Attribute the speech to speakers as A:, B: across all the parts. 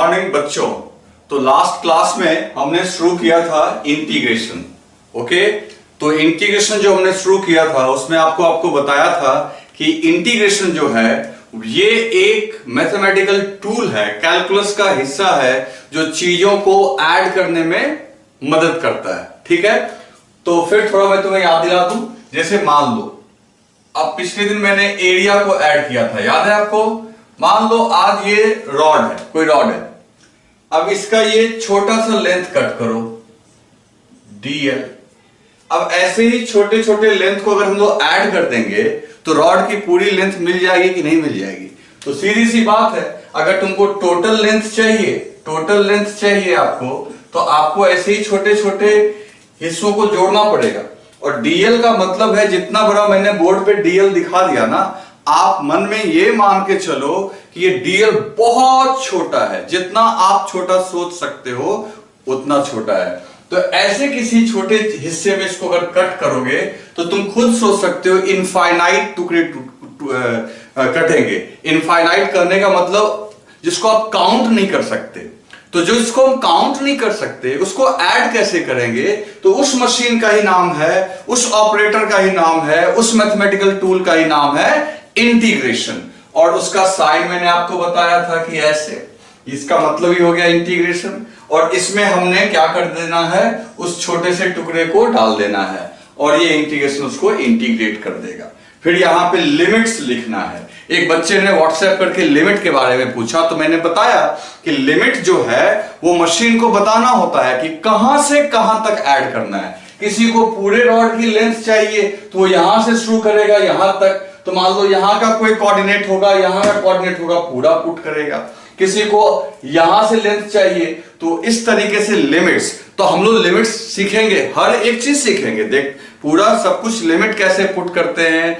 A: Morning बच्चों। तो last class में हमने शुरू किया था इंटीग्रेशन। ओके, तो इंटीग्रेशन जो हमने शुरू किया था उसमें आपको बताया था कि इंटीग्रेशन जो है ये एक मैथमेटिकल टूल है, कैलकुलस का हिस्सा है जो चीजों को ऐड करने में मदद करता है। ठीक है, तो फिर थोड़ा मैं तुम्हें याद दिला दूं। जैसे मान लो अब पिछले दिन मैंने एरिया को ऐड किया था, याद है आपको। मान लो आज ये रॉड है, कोई रॉड है। अब इसका ये छोटा सा लेंथ कट करो dl। अब ऐसे ही छोटे छोटे लेंथ को अगर हम लोग ऐड कर देंगे तो रॉड की पूरी लेंथ मिल जाएगी कि नहीं मिल जाएगी। तो सीधी सी बात है, अगर तुमको टोटल लेंथ चाहिए आपको, तो आपको ऐसे ही छोटे छोटे हिस्सों को जोड़ना पड़ेगा। और dl का मतलब है, जितना बड़ा मैंने बोर्ड पे dl दिखा दिया ना, आप मन में ये मान के चलो कि ये dl बहुत छोटा है, जितना आप छोटा सोच सकते हो उतना छोटा है। तो ऐसे किसी छोटे हिस्से में इसको अगर कट करोगे तो तुम खुद सोच सकते हो इनफाइनाइट टुकड़े कटेंगे। इनफाइनाइट करने का मतलब जिसको आप काउंट नहीं कर सकते। तो जो इसको हम काउंट नहीं कर सकते उसको ऐड कैसे करेंगे? तो उस मशीन का ही नाम है, उस ऑपरेटर का ही नाम है, उस मैथमेटिकल टूल का ही नाम है इंटीग्रेशन। और उसका साइन मैंने आपको बताया था कि ऐसे, इसका मतलब ही हो गया इंटीग्रेशन। और इसमें हमने क्या कर देना है, उस छोटे से टुकड़े को डाल देना है और ये इंटीग्रेशन उसको इंटीग्रेट कर देगा। फिर यहां पे लिमिट्स लिखना है। एक बच्चे ने व्हाट्सएप करके लिमिट के बारे में पूछा, तो मैंने बताया कि लिमिट जो है वो मशीन को बताना होता है कि कहां से कहां तक ऐड करना है। किसी को पूरे रॉड की लेंथ चाहिए तो वो यहां से शुरू करेगा यहां तक। तो मान लो यहां का कोई कोऑर्डिनेट होगा, यहां का कोऑर्डिनेट होगा, पूरा पुट करेगा। किसी को यहां से लेंथ चाहिए, तो इस तरीके से लिमिट्स। तो हम लोग लिमिट्स सीखेंगे, हर एक चीज सीखेंगे। देख, पूरा सब कुछ लिमिट कैसे पुट करते हैं,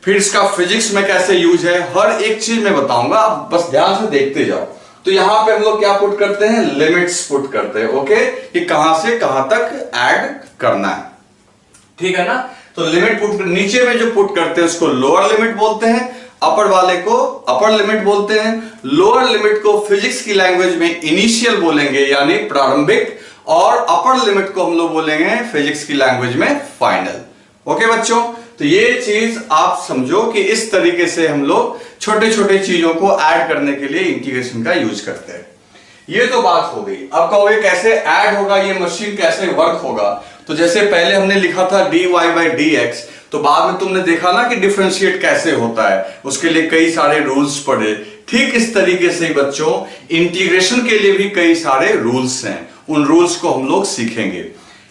A: फिर इसका फिजिक्स में कैसे यूज है, हर एक चीज मैं बताऊंगा, आप बस ध्यान से देखते जाओ। तो यहां पे हम लोग क्या पुट करते हैं, लिमिट्स पुट करते हैं। ओके, कि कहां से कहां तक ऐड करना है, ठीक है ना। तो लिमिट पुट, नीचे में जो पुट करते हैं उसको लोअर लिमिट बोलते हैं, अपर वाले को अपर लिमिट बोलते हैं। लोअर लिमिट को फिजिक्स की लैंग्वेज में इनिशियल बोलेंगे यानी प्रारंभिक, और अपर लिमिट को हम लोग बोलेंगे फिजिक्स की लैंग्वेज में फाइनल। ओके बच्चों, तो ये चीज आप समझो कि इस तरीके से हम लोग छोटे छोटे चीजों को ऐड करने के लिए इंटीग्रेशन का यूज करते हैं। ये तो बात हो गई। अब कहोगे कैसे ऐड होगा, ये मशीन कैसे वर्क होगा। तो जैसे पहले हमने लिखा था dy by dx, तो बाद में तुमने देखा ना कि डिफरेंशिएट कैसे होता है, उसके लिए कई सारे रूल्स पढ़े। ठीक इस तरीके से बच्चों इंटीग्रेशन के लिए भी कई सारे रूल्स हैं, उन रूल्स को हम लोग सीखेंगे।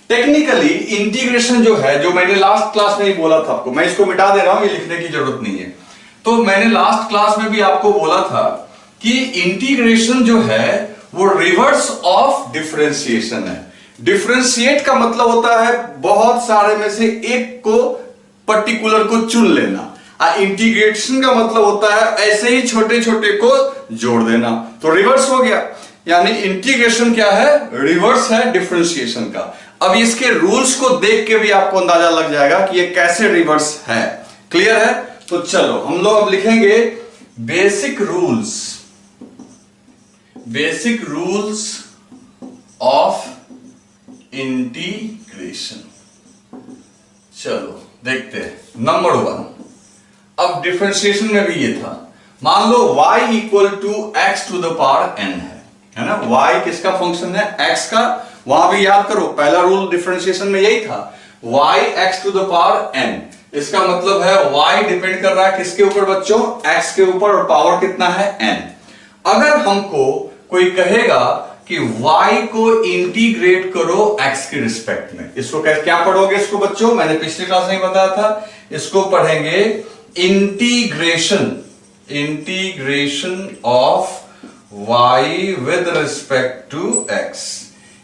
A: टेक्निकली इंटीग्रेशन जो है, जो मैंने लास्ट क्लास में ही बोला था आपको, मैं इसको मिटा दे रहा हूं, ये लिखने की जरूरत नहीं है। तो मैंने लास्ट क्लास में भी आपको बोला था कि इंटीग्रेशन जो है वो रिवर्स ऑफ डिफरेंशिएशन है। डिफरेंशिएट का मतलब होता है बहुत सारे में से एक को पर्टिकुलर को चुन लेना, और इंटीग्रेशन का मतलब होता है ऐसे ही छोटे छोटे को जोड़ देना। तो रिवर्स हो गया, यानी इंटीग्रेशन क्या है, रिवर्स है डिफरेंशिएशन का। अब इसके रूल्स को देख के भी आपको अंदाजा लग जाएगा कि ये कैसे रिवर्स है। क्लियर है? तो चलो हम लोग अब लिखेंगे बेसिक रूल्स ऑफ इंटीग्रेशन। चलो देखते हैं। नंबर 1, अब डिफरेंशिएशन में भी ये था। मान लो y equal to x to the power n है ना। y किसका फंक्शन है, x का। वहां भी याद करो, पहला रूल डिफरेंशिएशन में यही था, y x to the power n। इसका मतलब है y डिपेंड कर रहा है किसके ऊपर बच्चों, x के ऊपर, और पावर कितना है, n। अगर हमको कोई कहेगा कि y को इंटीग्रेट करो x के रिस्पेक्ट में, इसको क्या पढ़ोगे इसको बच्चों, मैंने पिछली क्लास में बताया था, इसको पढ़ेंगे integration of y with respect to x।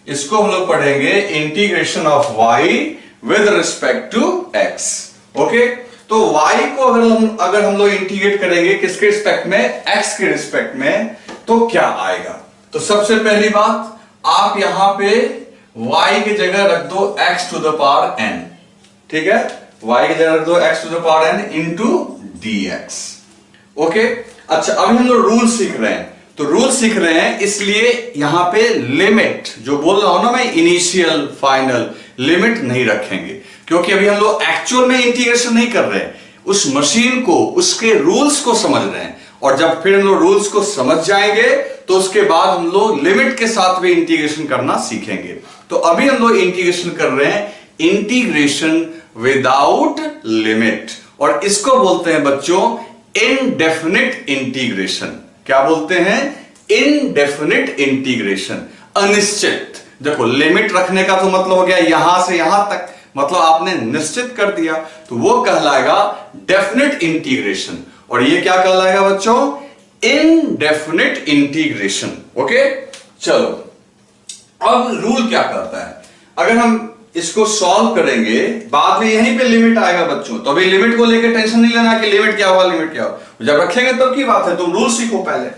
A: इसको हम लोग पढ़ेंगे integration of y with respect to x। Okay, तो y को अगर हम लोग इंटीग्रेट करेंगे किसके रिस्पेक्ट में, x के रिस्पेक्ट में, तो क्या आएगा। तो सबसे पहली बात, आप यहां पे y की जगह रख दो x to the power n। ठीक है, y की जगह रख दो x to the power n into dx। Okay, अच्छा अभी हम लोग रूल सीख रहे हैं। तो रूल सीख रहे हैं, इसलिए यहां पे लिमिट जो बोल रहा हूं ना मैं, इनिशियल फाइनल लिमिट नहीं रखेंगे, क्योंकि अभी हम लोग एक्चुअल में इंटीग्रेशन नहीं कर रहे हैं, उस मशीन को, उसके रूल्स को समझ रहे हैं। और जब फिर हम लोग रूल्स को समझ जाएंगे तो उसके बाद हम लोग लिमिट के साथ भी इंटीग्रेशन करना सीखेंगे। तो अभी हम लोग इंटीग्रेशन कर रहे हैं इंटीग्रेशन विदाउट लिमिट, और इसको बोलते हैं बच्चों इनडेफिनिट इंटीग्रेशन। क्या बोलते हैं? इनडेफिनिट इंटीग्रेशन, अनिश्चित। देखो लिमिट रखने का तो मतलब हो गया यहां से यहां तक, मतलब आपने निश्चित कर दिया, तो वो कहलाएगा डेफिनिट इंटीग्रेशन। और ये क्या कहलाएगा बच्चों? Indefinite integration. ओके, चलो अब रूल क्या करता है, अगर हम इसको सॉल्व करेंगे, बाद में यहीं पे लिमिट आएगा बच्चों, तो अभी लिमिट को लेकर टेंशन नहीं लेना कि लिमिट क्या हुआ, लिमिट क्या हुआ, जब रखेंगे तब की बात है, तुम रूल सीखो पहले।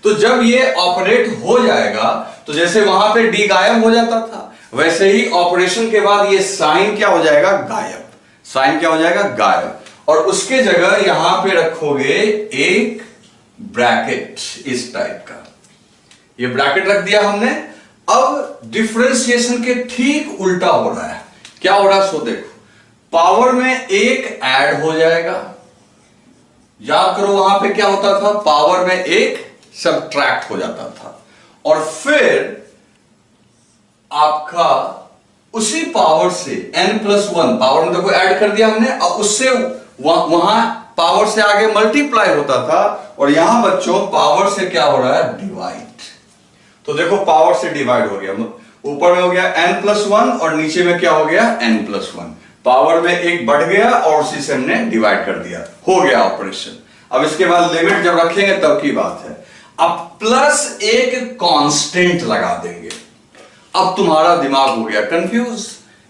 A: तो जब ये ऑपरेट हो जाएगा, तो जैसे वहां पे डी गायब हो जाता था, वैसे ही ऑपरेशन के बाद ये साइन क्या हो जाएगा? गायब। साइन क्या हो जाएगा? गायब। और उसके जगह यहां पे रखोगे एक ब्रैकेट इस टाइप का, ये ब्रैकेट रख दिया हमने। अब डिफरेंशिएशन के ठीक उल्टा हो रहा है। क्या हो रहा है सो देखो, पावर में एक ऐड हो जाएगा, याद करो वहां पे क्या होता था, पावर में एक सबट्रैक्ट हो जाता था, और फिर आपका उसी पावर से n+1 पावर में देखो ऐड कर दिया हमने, अब उससे वहां पावर से आगे मल्टीप्लाई होता था, और यहां बच्चों पावर से क्या हो रहा है? डिवाइड। तो देखो पावर से डिवाइड हो गया, ऊपर में हो गया n+1 और नीचे में क्या हो गया? n+1। पावर में एक बढ़ गया और उसी से हमने डिवाइड कर दिया, हो गया ऑपरेशन। अब इसके बाद लिमिट जब रखेंगे तब की बात है। अब प्लस एक कांस्टेंट लगा देंगे। अब तुम्हारा दिमाग हो गया कंफ्यूज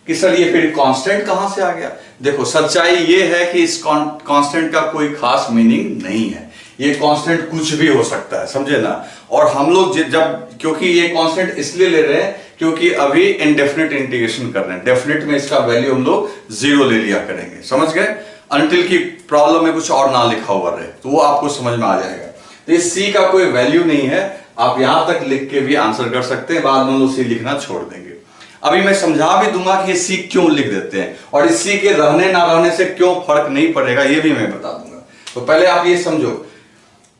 A: कि सर ये फिर कांस्टेंट कहां से आ गया? देखो सच्चाई ये है कि इस कांस्टेंट का कोई खास मीनिंग नहीं है, ये कांस्टेंट कुछ भी हो सकता है, समझे ना। और हम लोग जब, क्योंकि ये कांस्टेंट इसलिए ले रहे हैं क्योंकि अभी इनडेफिनिट इंटीग्रेशन कर रहे हैं, डेफिनिट में इसका वैल्यू हम लोग 0 ले लिया करेंगे, समझ गए। अनटिल की प्रॉब्लम में कुछ और ना लिखा हुआ रहे तो वो आपको समझ में आ जाएगा। तो इस सी का कोई वैल्यू नहीं है, आप यहां तक लिख के भी आंसर कर सकते हैं, बाद में हम लोग सी लिखना छोड़ देंगे। अभी मैं समझा भी दूंगा कि ये सी क्यों लिख देते हैं, और इस सी के रहने ना रहने से क्यों फर्क नहीं पड़ेगा, ये भी मैं बता दूंगा। तो पहले आप ये समझो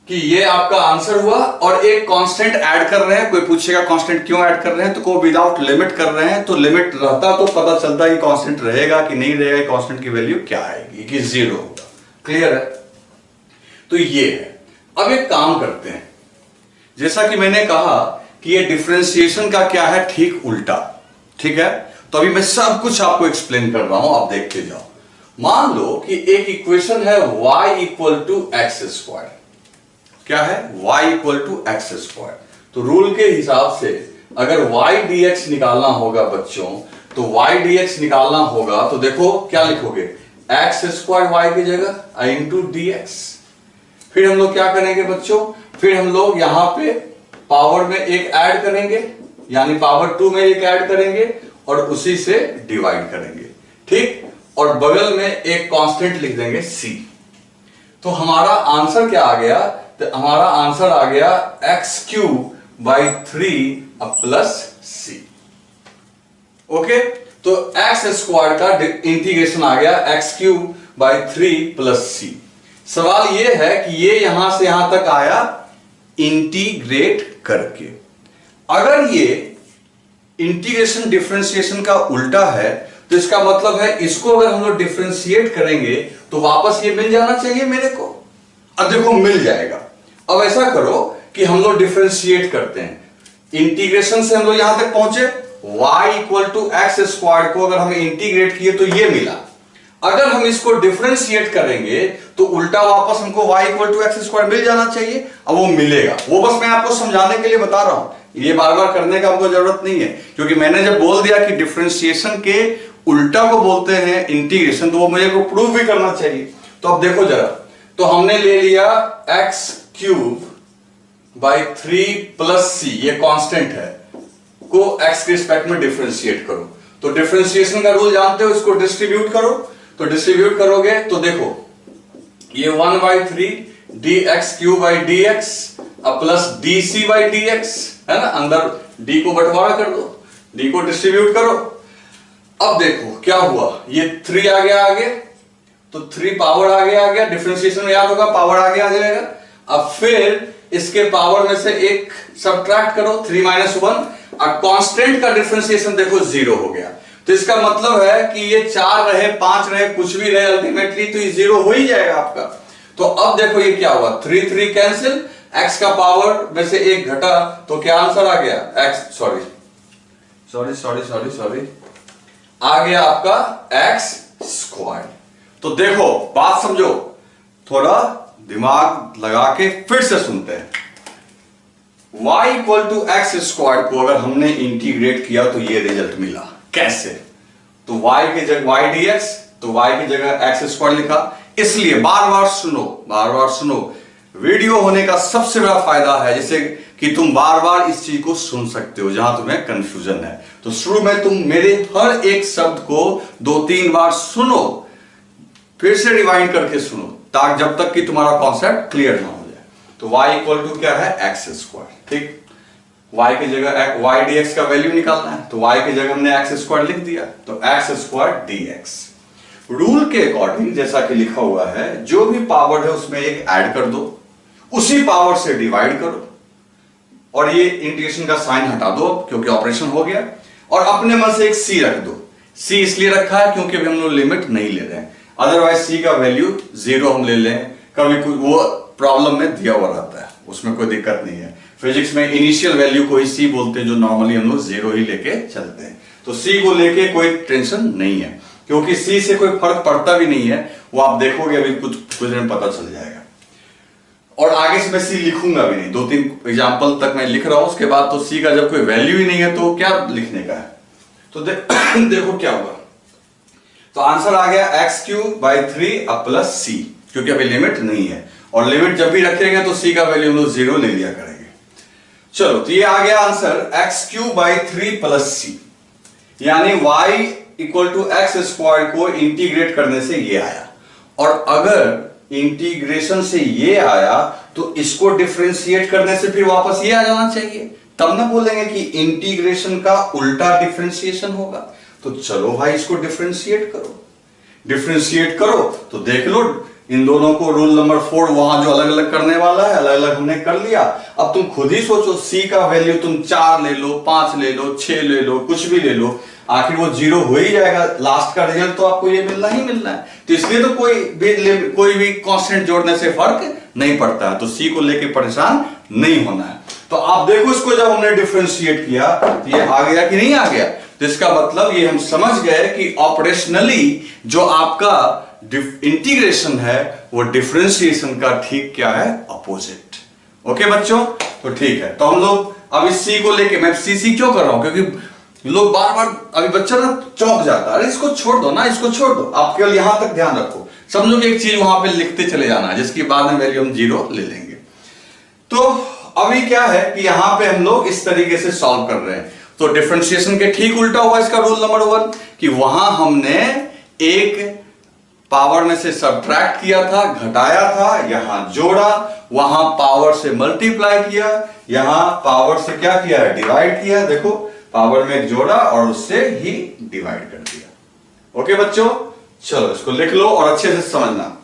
A: कि ये आपका आंसर हुआ, और एक कांस्टेंट ऐड कर रहे हैं। कोई पूछेगा कांस्टेंट क्यों ऐड कर रहे हैं, तो को विदाउट लिमिट कर रहे हैं, तो लिमिट रहता तो पता चलता कि कांस्टेंट रहेगा कि नहीं रहेगा, कांस्टेंट की वैल्यू क्या आएगी, कि 0 होगा। क्लियर है? तो ये है। अब एक काम करते हैं, जैसा कि मैंने कहा कि ये डिफरेंशिएशन का क्या है, ठीक उल्टा, ठीक है। तो अभी मैं सब कुछ आपको एक्सप्लेन कर रहा हूं, आप देखते जाओ। मान लो कि एक इक्वेशन है y = x²। क्या है? y = x²। तो रूल के हिसाब से अगर y dx निकालना होगा बच्चों, तो y dx निकालना होगा, तो देखो क्या लिखोगे, x² y की जगह into dx। फिर हम लोग क्या करेंगे बच्चों, फिर हम लोग यहां पे पावर में एक ऐड करेंगे, यानी पावर 2 में एक ऐड करेंगे और उसी से डिवाइड करेंगे, ठीक। और बगल में एक कांस्टेंट लिख देंगे c। तो हमारा आंसर क्या आ गया? तो हमारा आंसर आ गया x³/3 + c। ओके, तो x² का इंटीग्रेशन आ गया x³/3 + c। सवाल ये है कि ये यहां से यहां तक आया इंटीग्रेट करके। अगर ये इंटीग्रेशन डिफरेंशिएशन का उल्टा है, तो इसका मतलब है इसको अगर हम लोग डिफरेंशिएट करेंगे तो वापस ये मिल जाना चाहिए मेरे को। अब देखो मिल जाएगा। अब ऐसा करो कि हम लोग डिफरेंशिएट करते हैं, इंटीग्रेशन से हम लोग यहां तक पहुंचे, y = x² को अगर हम इंटीग्रेट किए तो ये मिला। अगर हम इसको डिफरेंशिएट करेंगे तो उल्टा वापस हमको y = x² मिल जाना चाहिए। अब वो मिलेगा, वो बस मैं आपको समझाने के लिए बता रहा हूं, ये बार बार करने का हमको जरूरत नहीं है, क्योंकि मैंने जब बोल दिया कि डिफरेंशिएशन के उल्टा को बोलते हैं इंटीग्रेशन, तो वो मुझे को प्रूव भी करना चाहिए। तो अब देखो जरा, तो हमने ले लिया x³/3 + c, ये कांस्टेंट है, को x के रिस्पेक्ट में डिफरेंशिएट करो। तो डिफरेंशिएशन का रूल जानते हो, इसको डिस्ट्रीब्यूट करो। तो डिस्ट्रीब्यूट करोगे तो देखो ये 1/3 dx³/dx अब plus d c by d x, है ना, अंदर डी को बंटवारा कर दो, डी को डिस्ट्रीब्यूट करो। अब देखो क्या हुआ, ये 3 आ गया आगे, तो 3 पावर आगे आ गया, डिफरेंशिएशन में याद होगा पावर आगे आ जाएगा। अब फिर इसके पावर में से एक सब्ट्रैक्ट करो, 3 माइनस 1, और कांस्टेंट का डिफरेंशिएशन देखो 0 हो गया। तो इसका मतलब है कि ये 4 रहे 5 रहे कुछ भी रहे, अल्टीमेटली तो ये 0 हो ही जाएगा आपका। तो अब देखो ये क्या हुआ, 3 3 कैंसिल, x का पावर में से एक घटा, तो क्या आंसर आ गया, x सॉरी आ गया आपका x स्क्वायर। तो देखो बात समझो, थोड़ा दिमाग लगा के फिर से सुनते हैं। y equal to x square को अगर हमने इंटीग्रेट किया तो ये रिजल्ट मिला, कैसे? तो y की जगह y dx, तो y की जगह एक्स स्क्वायर लिखा। इसलिए बार बार सुनो, वीडियो होने का सबसे बड़ा फायदा है जैसे कि तुम बार बार इस चीज को सुन सकते हो जहां तुम्हें कंफ्यूजन है। तो शुरू में तुम मेरे हर एक शब्द को 2-3 बार सुनो, फिर से रिवाइंड करके सुनो, ताकि जब तक कि तुम्हारा कॉन्सेप्ट क्लियर ना हो जाए। तो y इक्वल टू क्या है, एक्स स्क्वायर, ठीक। y की जगह y dx का वैल्यू निकालना है, तो y की जगह हमने एक्स स्क्वायर लिख दिया, तो एक्स स्क्वायर dx। रूल के अकॉर्डिंग जैसा कि लिखा हुआ है, जो भी पावर है उसमें एक ऐड कर दो, उसी पावर से डिवाइड करो, और ये इंटीग्रेशन का साइन हटा दो क्योंकि ऑपरेशन हो गया, और अपने मन से एक c रख दो। c इसलिए रखा है क्योंकि अभी हम लोग लिमिट नहीं ले रहे हैं, अदरवाइज c का वैल्यू 0 हम ले लें, कभी कुछ वो प्रॉब्लम में दिया हुआ रहता है, उसमें कोई दिक्कत नहीं है। फिजिक्स में इनिशियल वैल्यू को ही c बोलते हैं, जो नॉर्मली हम लोग 0 ही लेके चलते हैं। तो c को लेके कोई टेंशन नहीं है, क्योंकि c से कोई फर्क पड़ता भी नहीं है, वो आप देखोगे अभी कुछ देर में पता चल जाएगा। और आगे से मैं c लिखूंगा भी नहीं, 2-3 एग्जाम्पल तक मैं लिख रहा हूं, उसके बाद तो c का जब कोई वैल्यू ही नहीं है तो क्या लिखने का है। तो देखो क्या होगा, तो आंसर आ गया x³/3 अब प्लस c, क्योंकि अभी लिमिट नहीं है, और लिमिट जब भी रखेंगे तो c का वैल्यू हम लोग 0 ले लिया करेंगे। चलो, तो ये आ गया आंसर x³/3 प्लस c, यानी y equal to x square को इंटीग्रेट करने से ये आया, और अगर इंटीग्रेशन से ये आया तो इसको डिफरेंशिएट करने से फिर वापस ये आ जाना चाहिए, तब ना बोलेंगे कि इंटीग्रेशन का उल्टा डिफरेंशिएशन होगा। तो चलो भाई इसको डिफरेंशिएट करो, तो देख लो इन दोनों को, रूल नंबर 4 वहां जो अलग अलग करने वाला है, अलग अलग हमने कर लिया। अब तुम खुद ही सोचो, c का वैल्यू तुम 4 ले लो, 5 ले लो, 6 ले लो, कुछ भी ले लो, आखिर वो 0 हो ही जाएगा, लास्ट का रिजल्ट तो आपको ये मिलना ही मिलना है। तो इसलिए तो कोई भी कांस्टेंट जोड़ने से फर्क नहीं पड़ता है, तो c को लेके परेशान नहीं होना है। तो आप देखो इसको जब हमने डिफरेंशिएट किया तो ये आ गया कि नहीं आ गया, तो इसका मतलब ये हम समझ गए कि ऑपरेशनली जो आपका इंटीग्रेशन है वो डिफरेंशिएशन का ठीक क्या है, अपोजिट। ओके बच्चों, तो ठीक है। तो हम लोग अब इस c को लेके, मैं सी क्यों कर रहा हूं, क्योंकि लोग बार बार, अभी बच्चा ना चौंक जाता है, अरे इसको छोड़ दो ना, इसको छोड़ दो, आप केवल यहां तक ध्यान रखो, समझो कि एक चीज वहां पे लिखते चले जाना है जिसकी बाद में वैल्यू हम 0 ले लेंगे। तो अभी क्या है कि यहां पे हम लोग इस तरीके से सॉल्व कर रहे हैं, तो डिफरेंशिएशन के ठीक उल्टा हुआ इसका रूल नंबर 1, कि वहां हमने एक पावर में से सब्ट्रैक्ट किया था, घटाया था, यहां जोड़ा, वहां पावर से मल्टीप्लाई किया, यहां पावर से क्या किया है, डिवाइड किया। देखो पावर में जोड़ा और उससे ही डिवाइड कर दिया। ओके बच्चों, चलो इसको लिख लो और अच्छे से समझना।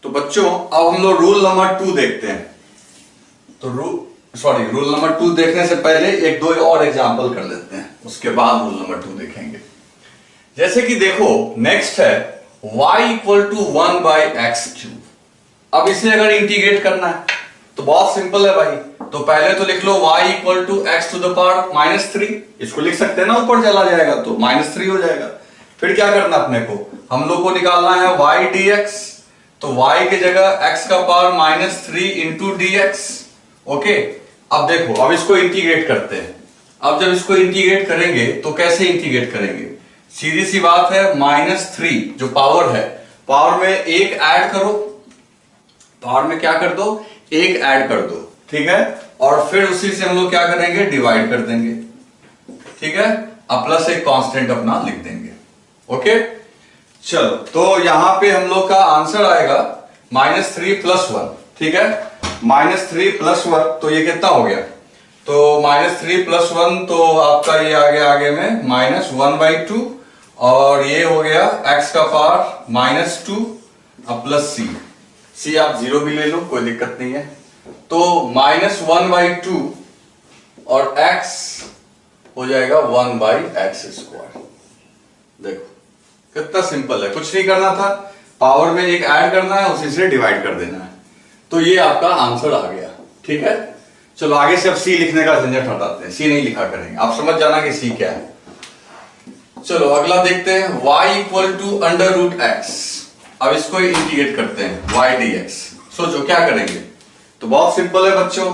A: तो बच्चों अब हम लोग रूल नंबर 2 देखते हैं। तो रूल नंबर 2 देखने से पहले 1-2 और एग्जांपल कर लेते हैं, उसके बाद रूल नंबर 2 देखेंगे। जैसे कि देखो नेक्स्ट है y इक्वल टू 1/x³। अब इसे अगर इंटीग्रेट करना है तो बहुत सिंपल है भाई, तो पहले तो लिख लो y इक्वल टू x⁻³ इसको लिख सकते हैं ना, ऊपर चला जाएगा तो -3 हो जाएगा। फिर क्या करना अपने को, हम लोग को निकालना है y dx, तो y की जगह x⁻³ इंटू dx। ओके, अब देखो, अब इसको इंटीग्रेट करते हैं। अब जब इसको इंटीग्रेट करेंगे तो कैसे इंटीग्रेट करेंगे, सीधी सी बात है, -3 जो पावर है, पावर में 1 ऐड करो, पावर में क्या कर दो, 1 ऐड कर दो, ठीक है, और फिर उसी से हम लोग क्या करेंगे, डिवाइड कर देंगे, ठीक है, अब प्लस एक कांस्टेंट अपना लिख देंगे। ओके, चलो तो यहां पे हम लोग का आंसर आएगा -3 + 1, ठीक है, -3 + 1, तो ये कितना हो गया? तो -3 + 1 तो आपका ये आ गया आगे में -1/2, और ये हो गया x का पावर -2 अब प्लस c आप 0 भी ले लो, कोई दिक्कत नहीं है। तो -1/2 और x हो जाएगा 1/x²। देखो कितना सिंपल है, कुछ नहीं करना था, पावर में एक ऐड करना है, उसी से डिवाइड कर देना है, तो ये आपका आंसर आ गया। ठीक है, चलो आगे से अब c लिखने का झंझट हटाते हैं, c नहीं लिखा करेंगे, आप समझ जाना कि c क्या है। चलो अगला देखते हैं, y = √x। अब इसको इंटीग्रेट करते हैं, y dx। सोचो क्या करेंगे, तो बहुत सिंपल है बच्चों,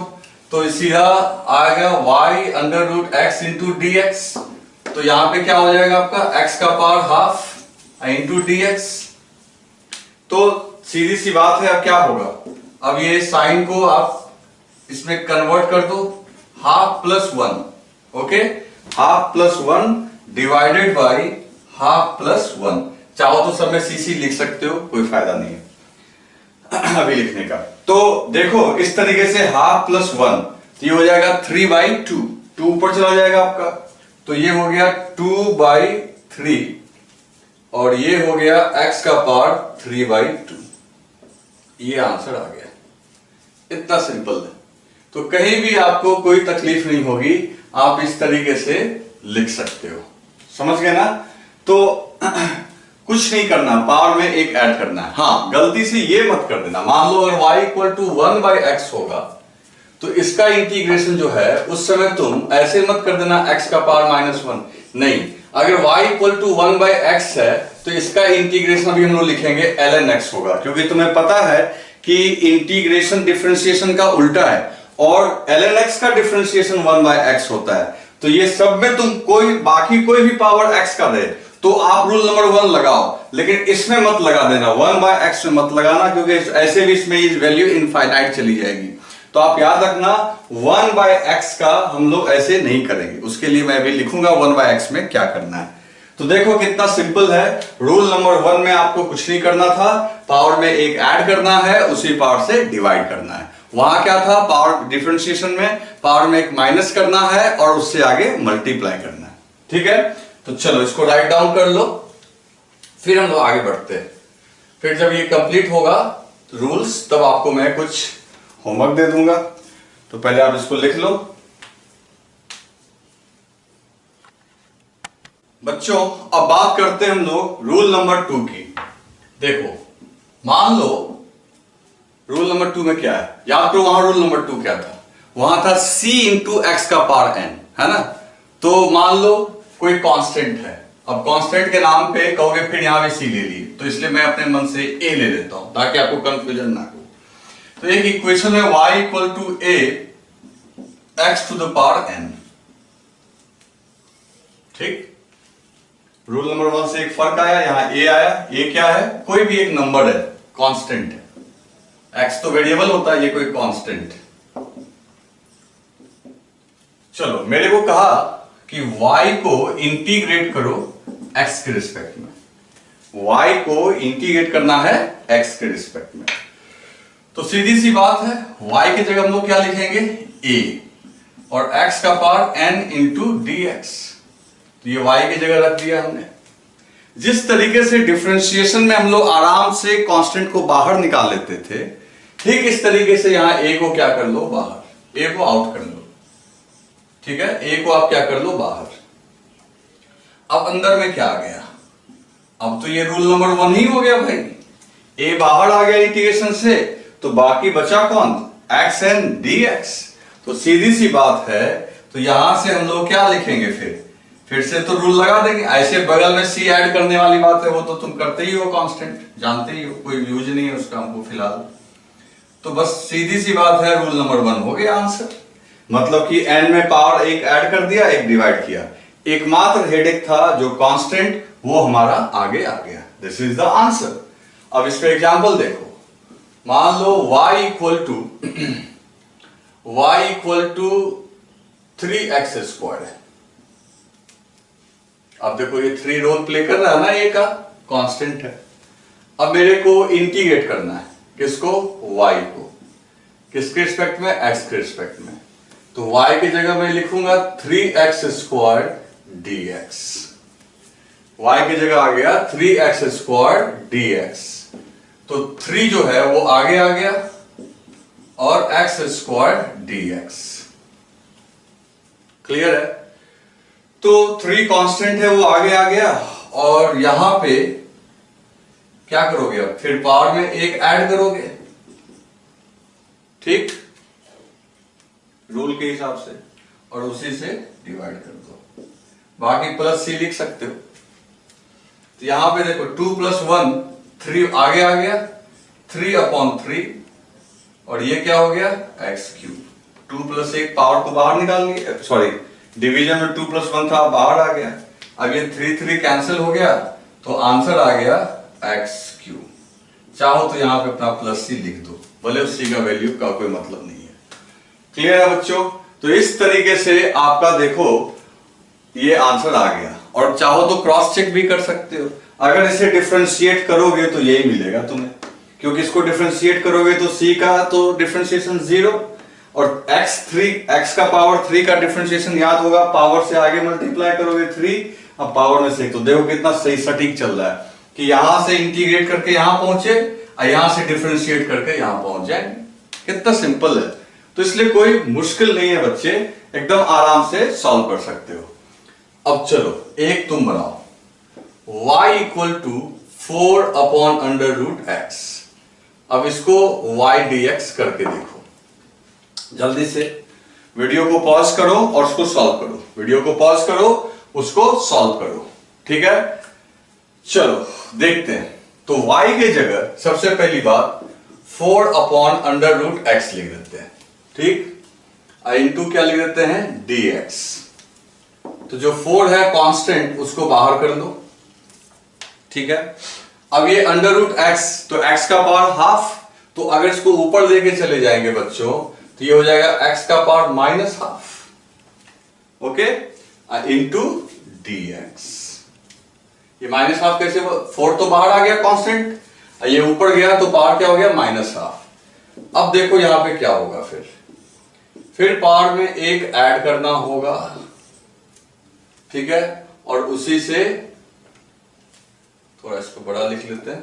A: तो सीधा आएगा y √x × dx। तो यहां पे क्या हो जाएगा आपका x का पावर ½ × dx। तो सीधी सी बात है, अब क्या होगा, अब ये साइन को आप इसमें कन्वर्ट कर दो, ½ + 1, ओके, ½ + 1 डिवाइडेड बाई ½ + 1। चाहो तो सब में सीसी लिख सकते हो, कोई फायदा नहीं है अभी लिखने का। तो देखो इस तरीके से ½ + 1, तो ये हो जाएगा 3/2, 2 ऊपर चला जाएगा आपका, तो ये हो गया 2/3, और ये हो गया x का पावर 3/2। ये आंसर आ गया, इतना सिंपल है। तो कहीं भी आपको कोई तकलीफ नहीं होगी, आप इस तरीके से लिख सकते हो, समझ गए ना। तो कुछ नहीं करना, पावर में एक ऐड करना है। हाँ, गलती से ये मत कर देना, मान लो अगर y = 1/x होगा, तो इसका इंटीग्रेशन जो है उस समय तुम ऐसे मत कर देना x का पावर -1, नहीं, अगर y = 1/x है तो इसका इंटीग्रेशन अभी हम लोग लिखेंगे ln x होगा, क्योंकि तुम्हें पता है कि इंटीग्रेशन डिफरेंशिएशन का उल्टा है, और ln x का डिफरेंशिएशन 1/x होता है। तो ये सब में तुम बाकी कोई भी पावर x का दे तो आप रूल नंबर 1 लगाओ, लेकिन इसमें मत लगा देना, 1/x में मत लगाना, क्योंकि ऐसे भी इसमें वैल्यू इनफाइनाइट चली जाएगी। तो आप याद रखना 1/x का हम लोग ऐसे नहीं करेंगे, उसके लिए मैं भी लिखूंगा 1/x में क्या करना है। तो देखो कितना सिंपल है, रूल नंबर 1 में आपको कुछ नहीं करना था, पावर में एक ऐड करना है, उसी पावर से डिवाइड करना है। वहां क्या था, पावर डिफरेंशिएशन में पावर में एक माइनस करना है और उससे आगे मल्टीप्लाई करना है। ठीक है, तो चलो इसको राइट डाउन कर लो, फिर हम लोग आगे बढ़ते हैं। फिर जब ये कंप्लीट होगा रूल्स, तब आपको मैं कुछ होमवर्क दे दूंगा, तो पहले आप इसको लिख लो। बच्चों अब बात करते हैं हम लोग रूल नंबर 2 की। देखो मान लो रूल नंबर 2 में क्या है, याद करो वहां रूल नंबर 2 क्या था, वहां था c × x का पावर n, है ना। तो मान लो कोई कांस्टेंट है, अब कांस्टेंट के नाम पे कहोगे फिर यहां भी c ले लिए, तो इसलिए मैं अपने मन से a ले लेता हूं ताकि आपको कंफ्यूजन ना हो। तो एक इक्वेशन है y = a x⁴ n, ठीक। रूल नंबर 1 से एक फर्क आया, यहां a आया, a क्या है, कोई भी एक नंबर है, कांस्टेंट है, x तो वेरिएबल होता है, ये कोई कांस्टेंट। चलो मेरे को कहा कि y को इंटीग्रेट करो x के रिस्पेक्ट में, y को इंटीग्रेट करना है x के रिस्पेक्ट में। तो सीधी सी बात है, y की जगह हम लोग क्या लिखेंगे, a, और x का पावर n × dx, तो ये y की जगह रख दिया हमने। जिस तरीके से डिफरेंशिएशन में हम लोग आराम से कांस्टेंट को बाहर निकाल लेते थे, ठीक इस तरीके से यहां a को क्या कर लो, बाहर, a को आउट कर लो, ठीक है, a को आप क्या कर लो, बाहर। अब अंदर में क्या आ गया, अब तो ये रूल नंबर 1 ही हो गया भाई, a बाहर आ गया इंटीग्रेशन से, तो बाकी बचा कौन, xn dx। तो सीधी सी बात है, तो यहां से हम लोग क्या लिखेंगे, फिर से तो रूल लगा देंगे, ऐसे बगल में c ऐड करने वाली बात है, वो तो तुम करते ही हो, कांस्टेंट जानते ही हो, कोई यूज नहीं है उसका हमको फिलहाल। तो बस सीधी सी बात है, रूल नंबर 1 हो गया आंसर, मतलब कि n में पावर एक ऐड कर दिया, एक डिवाइड किया, एकमात्र हेडेक था जो कांस्टेंट, वो हमारा आगे आ गया। This is the answer. अब इस पे एग्जांपल देखो, मान लो y = 3x² है। अब देखो ये 3 रोल प्ले कर रहा है ना, ये का कांस्टेंट है। अब मेरे को इंटीग्रेट करना है, किसको? y को। किसके रिस्पेक्ट में? x के रिस्पेक्ट में। तो y की जगह मैं लिखूंगा 3x स्क्वायर dx। y की जगह आ गया 3x स्क्वायर dx। तो 3 जो है वो आगे आ गया और x स्क्वायर dx। क्लियर है? तो 3 कांस्टेंट है वो आगे आ गया और यहां पे क्या करोगे? अब फिर पावर में एक ऐड करोगे, ठीक, रूल के हिसाब से, और उसी से डिवाइड कर दो। बाकी प्लस सी लिख सकते हो। तो यहां पे देखो 2 + 1 3 आगे आ गया, 3/3, और ये क्या हो गया? x³। 2 + 1 पावर को बाहर निकाल लिया, सॉरी डिवीजन में 2 + 1 था, बाहर आ गया। अब ये 3 कैंसिल हो गया तो आंसर आ गया x³। चाहो तो यहां पे अपना प्लस सी लिख दो, भले उस सी का वैल्यू का कोई मतलब नहीं है। क्लियर है बच्चों? तो इस तरीके से आपका देखो ये आंसर आ गया, और चाहो तो क्रॉस चेक भी कर सकते हो। अगर इसे डिफरेंशिएट करोगे तो यही मिलेगा तुम्हें, क्योंकि इसको डिफरेंशिएट करोगे तो c का तो डिफरेंशिएशन 0, और x का पावर 3 का डिफरेंशिएशन याद होगा, पावर से आगे मल्टीप्लाई करोगे 3, अब पावर में से। तो देखो कितना सही सटीक चल रहा है कि यहां से इंटीग्रेट करके यहां पहुंचे और यहां से डिफरेंशिएट करके यहां पहुंच जाएंगे। कितना सिंपल है। तो इसलिए कोई मुश्किल नहीं है बच्चे, एकदम आराम से सॉल्व कर सकते हो। अब चलो एक तुम बनाओ, y = 4/√x। अब इसको y dx करके देखो। जल्दी से वीडियो को पॉज करो और उसको सॉल्व करो, वीडियो को पॉज करो, उसको सॉल्व करो, ठीक है? चलो देखते हैं। तो y की जगह सबसे पहली बात 4/√x लिख देते हैं, ठीक, इंटू क्या लिख देते हैं? dx। तो जो 4 है कांस्टेंट, उसको बाहर कर दो, ठीक है? अब ये √x, तो x का पावर हाफ, तो अगर इसको ऊपर लेके चले जाएंगे बच्चों तो ये हो जाएगा x का पावर -½ ओके, इंटू dx। ये -½ कैसे? 4 तो बाहर आ गया कांस्टेंट, ये ऊपर गया तो पावर क्या हो गया? -½ अब देखो यहां पे क्या होगा, फिर पावर में एक ऐड करना होगा, ठीक है, और उसी से थोड़ा इसको बड़ा लिख लेते हैं,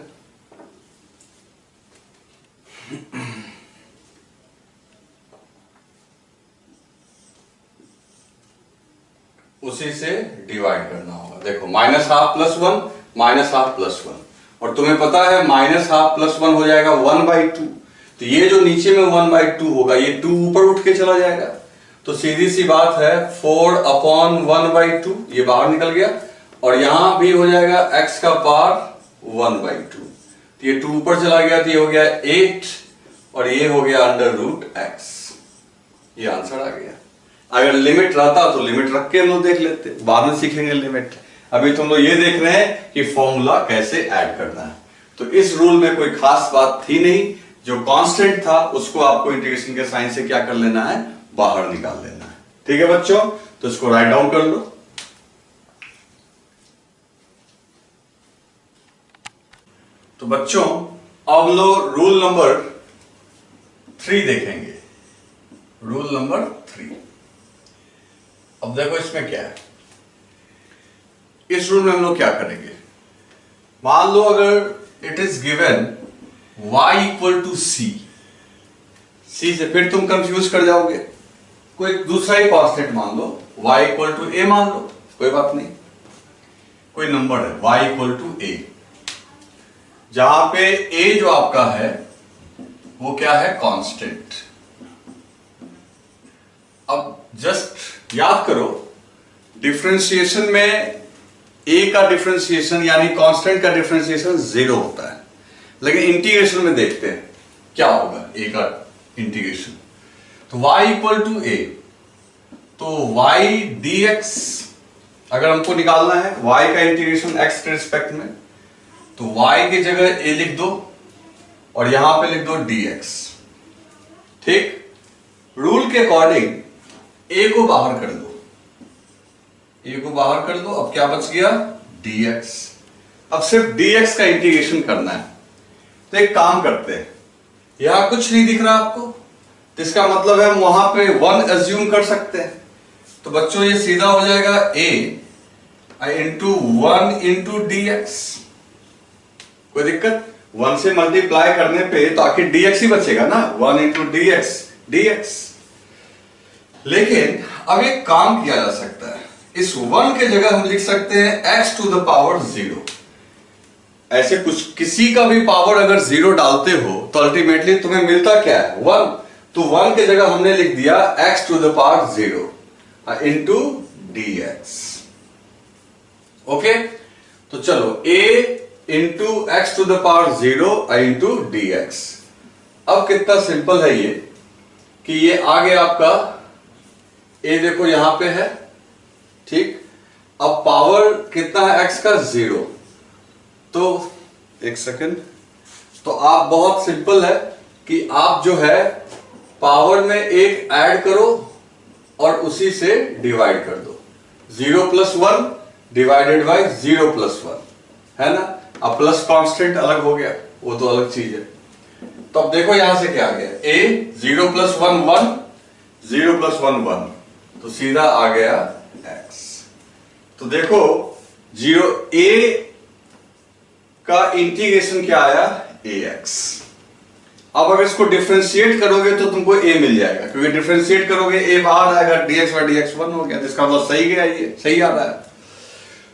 A: उसी से डिवाइड करना होगा। देखो -½ + 1 -½ + 1, और तुम्हें पता है -½ + 1 हो जाएगा 1/2। तो ये जो नीचे में 1/2 होगा, ये 2 ऊपर उठ के चला जाएगा, तो सीधी सी बात है 4/1/2 ये बाहर निकल गया, और यहां भी हो जाएगा x का पावर 1/2, तो ये 2 ऊपर चला गया, तो ये हो गया 8, और ये हो गया √x। ये आंसर आ गया। अगर लिमिट रहता तो लिमिट रख के हम लोग देख लेते, बाद में सीखेंगे लिमिट। अभी तुम लोग ये देख रहे हैं कि फॉर्मूला कैसे ऐड करना है। तो इस रूल में कोई खास बात थी नहीं, जो कांस्टेंट था उसको आपको इंटीग्रेशन के साइन से क्या कर लेना है? बाहर निकाल लेना है, ठीक है बच्चों? तो इसको राइट डाउन कर लो। तो बच्चों अब लोग रूल नंबर 3 देखेंगे, रूल नंबर 3। अब देखो इसमें क्या है। इस रूल में हम लोग क्या करेंगे, मान लो अगर it is given y = c, c से फिर तुम कंफ्यूज कर जाओगे, कोई दूसरा ही कांस्टेंट मान लो, y = a मान लो, कोई बात नहीं, कोई नंबर है y = a, जहां पे a जो आपका है वो क्या है? कांस्टेंट। अब जस्ट याद करो, डिफरेंशिएशन में a का डिफरेंशिएशन यानी कांस्टेंट का डिफरेंशिएशन 0 होता है, लेकिन इंटीग्रेशन में देखते हैं क्या होगा a का इंटीग्रेशन। तो y = a, तो y dx अगर हमको निकालना है, y का इंटीग्रेशन x के रिस्पेक्ट में, तो y की जगह a लिख दो और यहां पे लिख दो dx, ठीक। रूल के अकॉर्डिंग a को बाहर कर दो, a को बाहर कर दो, अब क्या बच गया? dx। अब सिर्फ dx का इंटीग्रेशन करना है, तो एक काम करते हैं, यहां कुछ नहीं दिख रहा आपको, तो इसका मतलब है हम वहां पे 1 एज्यूम कर सकते हैं। तो बच्चों ये सीधा हो जाएगा a into 1 into D x. कोई दिक्कत? 1 से मल्टीप्लाई करने पे तो आखिर dx ही बचेगा ना, 1 इंटू dx। लेकिन अब एक काम किया जा सकता है, इस 1 के जगह हम लिख सकते हैं x टू द पावर 0। ऐसे कुछ किसी का भी पावर अगर 0 डालते हो तो अल्टीमेटली तुम्हें मिलता क्या है? 1। तो 1 के जगह हमने लिख दिया x to the power 0 into dx। Okay, तो चलो a into x to the power 0 into dx। अब कितना सिंपल है ये कि ये आ गया आपका a, देखो यहां पे है, ठीक। अब पावर कितना है x का? 0। तो एक सेकंड, तो आप बहुत सिंपल है कि आप जो है पावर में एक ऐड करो और उसी से डिवाइड कर दो। 0 प्लस 1 डिवाइडेड बाई 0 प्लस 1, है ना। अब प्लस कांस्टेंट अलग हो गया, वो तो अलग चीज है। तो अब देखो यहां से क्या आ गया, a 0 प्लस 1 1, 0 प्लस 1 1, तो सीधा आ गया x। तो देखो 0 a का इंटीग्रेशन क्या आया? ax। अब अगर इसको डिफरेंशिएट करोगे तो तुमको a मिल जाएगा, क्योंकि डिफरेंशिएट करोगे a बाहर आएगा, dx बाय dx 1 हो गया, जिसका मतलब सही गया, ये सही आ रहा है।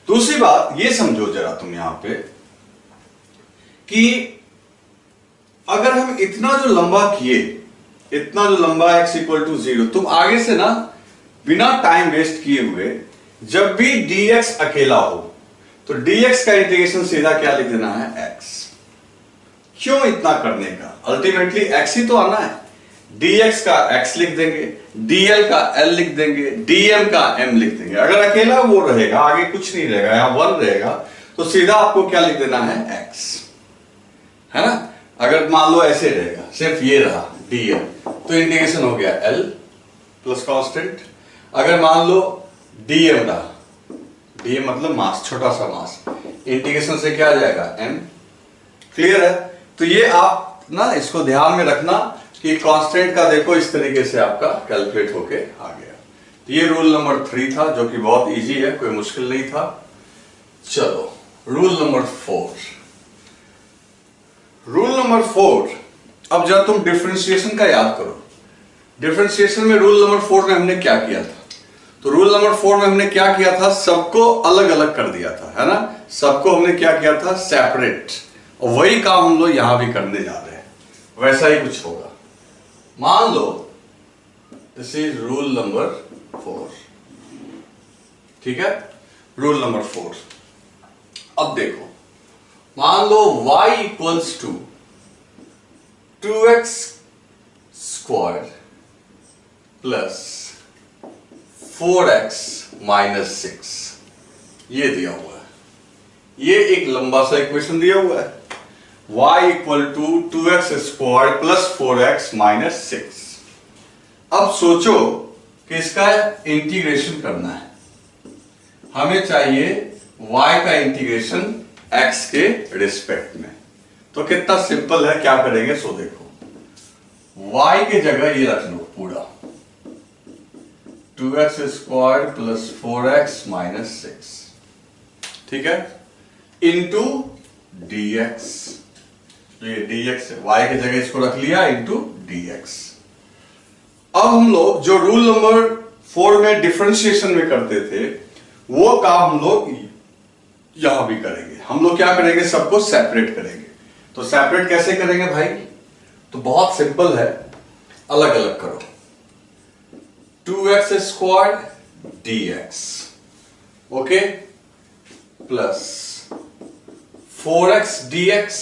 A: दूसरी बात ये समझो जरा तुम यहां पे कि अगर हम इतना जो लंबा किए, इतना जो लंबा x इक्वल टू 0, तुम आगे से ना बिना टाइम वेस्ट किए हुए जब भी dx अकेला हो तो dx का इंटीग्रेशन सीधा क्या लिख देना है? x। क्यों इतना करने का? अल्टीमेटली x ही तो आना है। dx का x लिख देंगे, dl का l लिख देंगे, dm का m लिख देंगे। अगर अकेला वो रहेगा, आगे कुछ नहीं रहेगा, यहां 1 रहेगा, तो सीधा आपको क्या लिख देना है? x, है ना। अगर मान लो ऐसे रहेगा, सिर्फ ये रहा dl, तो इंटीग्रेशन हो गया l प्लस कांस्टेंट। अगर मान लो dm रहा, dm मतलब मास, छोटा सा मास, इंटीग्रेशन से क्या आ जाएगा? m। क्लियर है? तो ये आप ना इसको ध्यान में रखना कि कांस्टेंट का देखो इस तरीके से आपका कैलकुलेट होके आ गया। तो ये रूल नंबर 3 था, जो कि बहुत इजी है, कोई मुश्किल नहीं था। चलो रूल नंबर 4। रूल नंबर 4, अब जब तुम डिफरेंशिएशन का याद करो, डिफरेंशिएशन में रूल नंबर 4 में हमने क्या किया था? तो रूल नंबर 4 में हमने क्या किया था? सबको अलग अलग कर दिया था, है ना। सबको हमने क्या किया था? सेपरेट। और वही काम हम लोग यहां भी करने जा रहे हैं, वैसा ही कुछ होगा। मान लो दिस इज रूल नंबर 4, ठीक है। रूल नंबर 4, अब देखो, मान लो y equals to 2x square plus 4x minus 6, ये दिया हुआ है। ये एक लंबा सा इक्वेशन दिया हुआ है, y equal to 2x square plus 4x minus 6। अब सोचो कि इसका इंटीग्रेशन करना है, हमें चाहिए y का इंटीग्रेशन x के रिस्पेक्ट में। तो कितना सिंपल है, क्या करेंगे? सो देखो, y के जगह ये रख लो पूरा, 2x square plus 4x minus 6, ठीक है, इंटू dx। तो ये dx है, y की जगह इसको रख लिया, इंटू dx। अब हम लोग जो रूल नंबर 4 में डिफरेंशिएशन में करते थे, वो काम हम लोग यहां भी करेंगे। हम लोग क्या करेंगे? सबको सेपरेट करेंगे। तो सेपरेट कैसे करेंगे भाई? तो बहुत सिंपल है, अलग अलग करो। 2x square dx, okay, plus 4x dx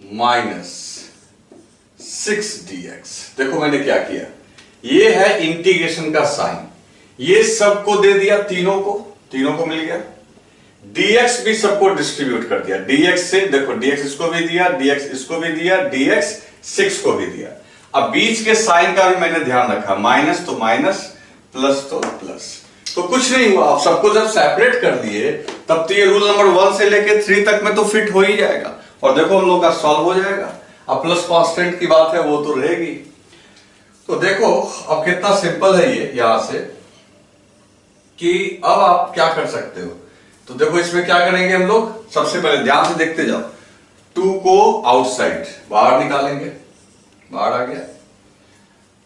A: minus 6 dx। देखो मैंने क्या किया, ये है इंटीग्रेशन का साइन, ये सबको दे दिया, तीनों को मिल गया। dx भी सबको डिस्ट्रीब्यूट कर दिया, dx से देखो, dx इसको भी दिया, dx इसको भी दिया, dx 6 को भी दिया। अब बीच के साइन का भी मैंने ध्यान रखा, माइनस तो माइनस, प्लस तो प्लस। तो कुछ नहीं हुआ, आप सबको जब सेपरेट कर दिए तब तो ये रूल नंबर 1 से लेके 3 तक में तो फिट हो ही जाएगा। और देखो हम लोग का सॉल्व हो जाएगा। अब प्लस कांस्टेंट की बात है वो तो रहेगी। तो देखो अब कितना सिंपल है ये यहां से कि अब आप क्या कर सकते हो। तो देखो इसमें क्या करेंगे हम लोग, सबसे पहले ध्यान से देखते जाओ, 2 को आउटसाइड बाहर निकालेंगे, बाहर आ गया।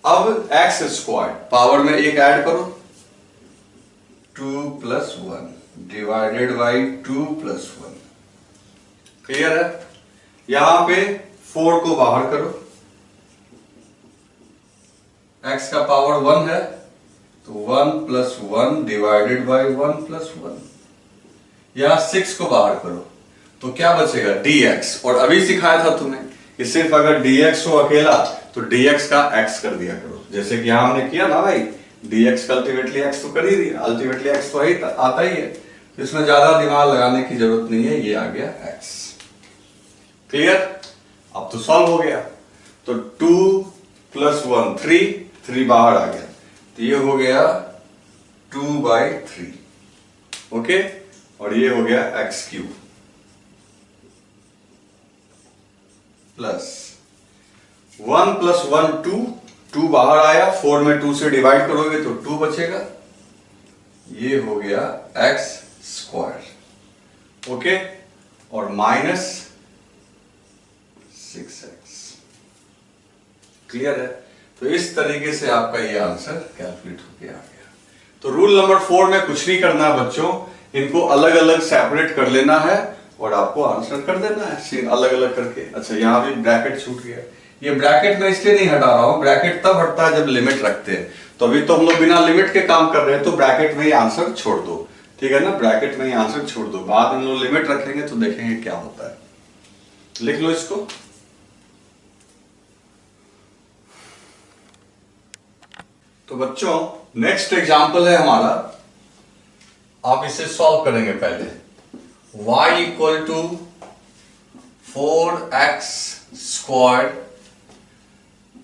A: अब एक्स स्क्वायर पावर में एक ऐड करो, 2 + 1 डिवाइडेड बाई 2 + 1। क्लियर है। यहां पे 4 को बाहर करो, x का पावर 1 है तो 1 + 1 डिवाइडेड बाई 1 + 1। यहां 6 को बाहर करो तो क्या बचेगा dx। और अभी सिखाया था तुम्हें कि सिर्फ अगर dx हो अकेला तो dx का x कर दिया करो, जैसे कि यहां हमने किया ना भाई, dx का अल्टीमेटली x तो कर ही दिया, अल्टीमेटली x तो ही आता ही है, तो इसमें ज्यादा दिमाग लगाने की जरूरत नहीं है, ये आ गया x। क्लियर। अब तो सॉल्व हो गया। तो 2 + 1 3 बाहर आ गया तो ये हो गया 2/3। ओके, और ये हो गया x³ प्लस 1 + 1 2 बाहर आया, 4 में 2 से डिवाइड करोगे तो 2 बचेगा, ये हो गया x²। ओके, और माइनस 6x। क्लियर है। तो इस तरीके से आपका ये आंसर कैलकुलेट होके आ गया। तो रूल नंबर 4 में कुछ नहीं करना है बच्चों, इनको अलग अलग सेपरेट कर लेना है और आपको आंसर कर देना है अलग अलग करके। अच्छा यहां भी ब्रैकेट छूट गया, ये ब्रैकेट मैं इसलिए नहीं हटा रहा हूं, ब्रैकेट तब हटता है जब लिमिट रखते हैं, तो अभी तो हम लोग बिना लिमिट के काम कर रहे हैं, तो ब्रैकेट में ही आंसर छोड़ दो, ठीक है ना, ब्रैकेट में ही आंसर छोड़ दो, बाद में हम लोग लिमिट रखेंगे तो देखेंगे क्या होता है। लिख लो इसको। तो बच्चों नेक्स्ट एग्जाम्पल है हमारा, आप इसे सॉल्व करेंगे पहले। y = 4x²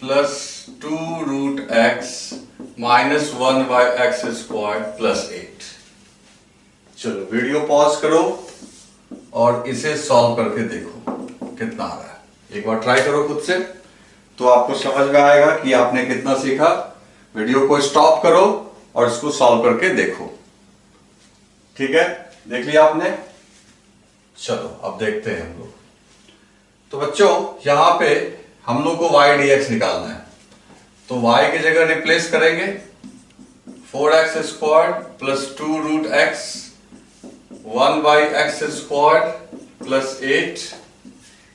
A: + 2√x - 1/x² + 8। चलो वीडियो पॉज करो और इसे सॉल्व करके देखो कितना आ रहा है। एक बार ट्राई करो खुद से तो आपको समझ में आएगा कि आपने कितना सीखा। वीडियो को स्टॉप करो और इसको सॉल्व करके देखो। ठीक है, देख लिया आपने। चलो अब देखते हैं हम लोग। तो बच्चों यहां पे हम लोग को y dx निकालना है, तो y की जगह रिप्लेस करेंगे 4x² + 2√x 1/x² + 8।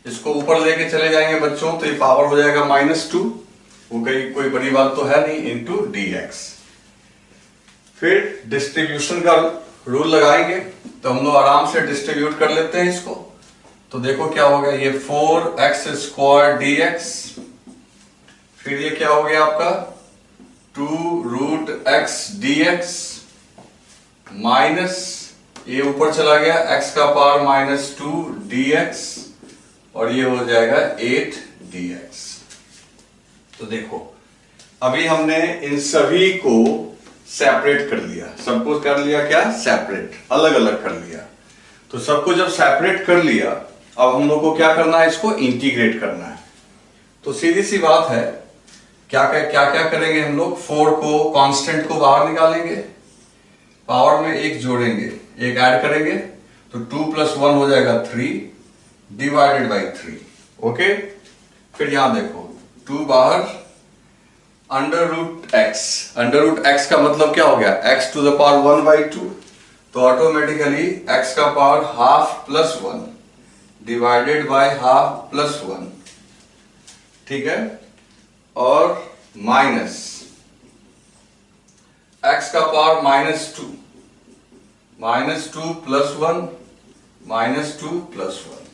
A: इसको ऊपर लेके चले जाएंगे बच्चों तो ये पावर हो जाएगा -2, वो कोई बड़ी बात तो है नहीं, इंटू dx। फिर डिस्ट्रीब्यूशन का रूल लगाएंगे तो हम लोग आराम से डिस्ट्रीब्यूट कर लेते हैं इसको। तो देखो क्या हो गया, ये 4x² dx, फिर ये क्या हो गया आपका 2√x dx माइनस ये ऊपर चला गया x का पावर -2 dx और ये हो जाएगा 8 dx। तो देखो अभी हमने इन सभी को सेपरेट कर लिया, सबको कर लिया क्या, सेपरेट, अलग अलग कर लिया। तो सबको जब सेपरेट कर लिया, अब हम लोग को क्या करना है, इसको इंटीग्रेट करना है। तो सीधी सी बात है, क्या क्या करेंगे हम लोग, 4 को कांस्टेंट को बाहर निकालेंगे, पावर में एक जोड़ेंगे, एक ऐड करेंगे तो 2 + 1 हो जाएगा 3 डिवाइडेड बाई 3। ओके, फिर यहां देखो 2 बाहर, √x का मतलब क्या हो गया, x⁴ 1/2, तो ऑटोमेटिकली x का पावर ½ + 1 डिवाइडेड बाय ½ + 1, ठीक है, और माइनस x का पावर -2 + 1 -2 + 1।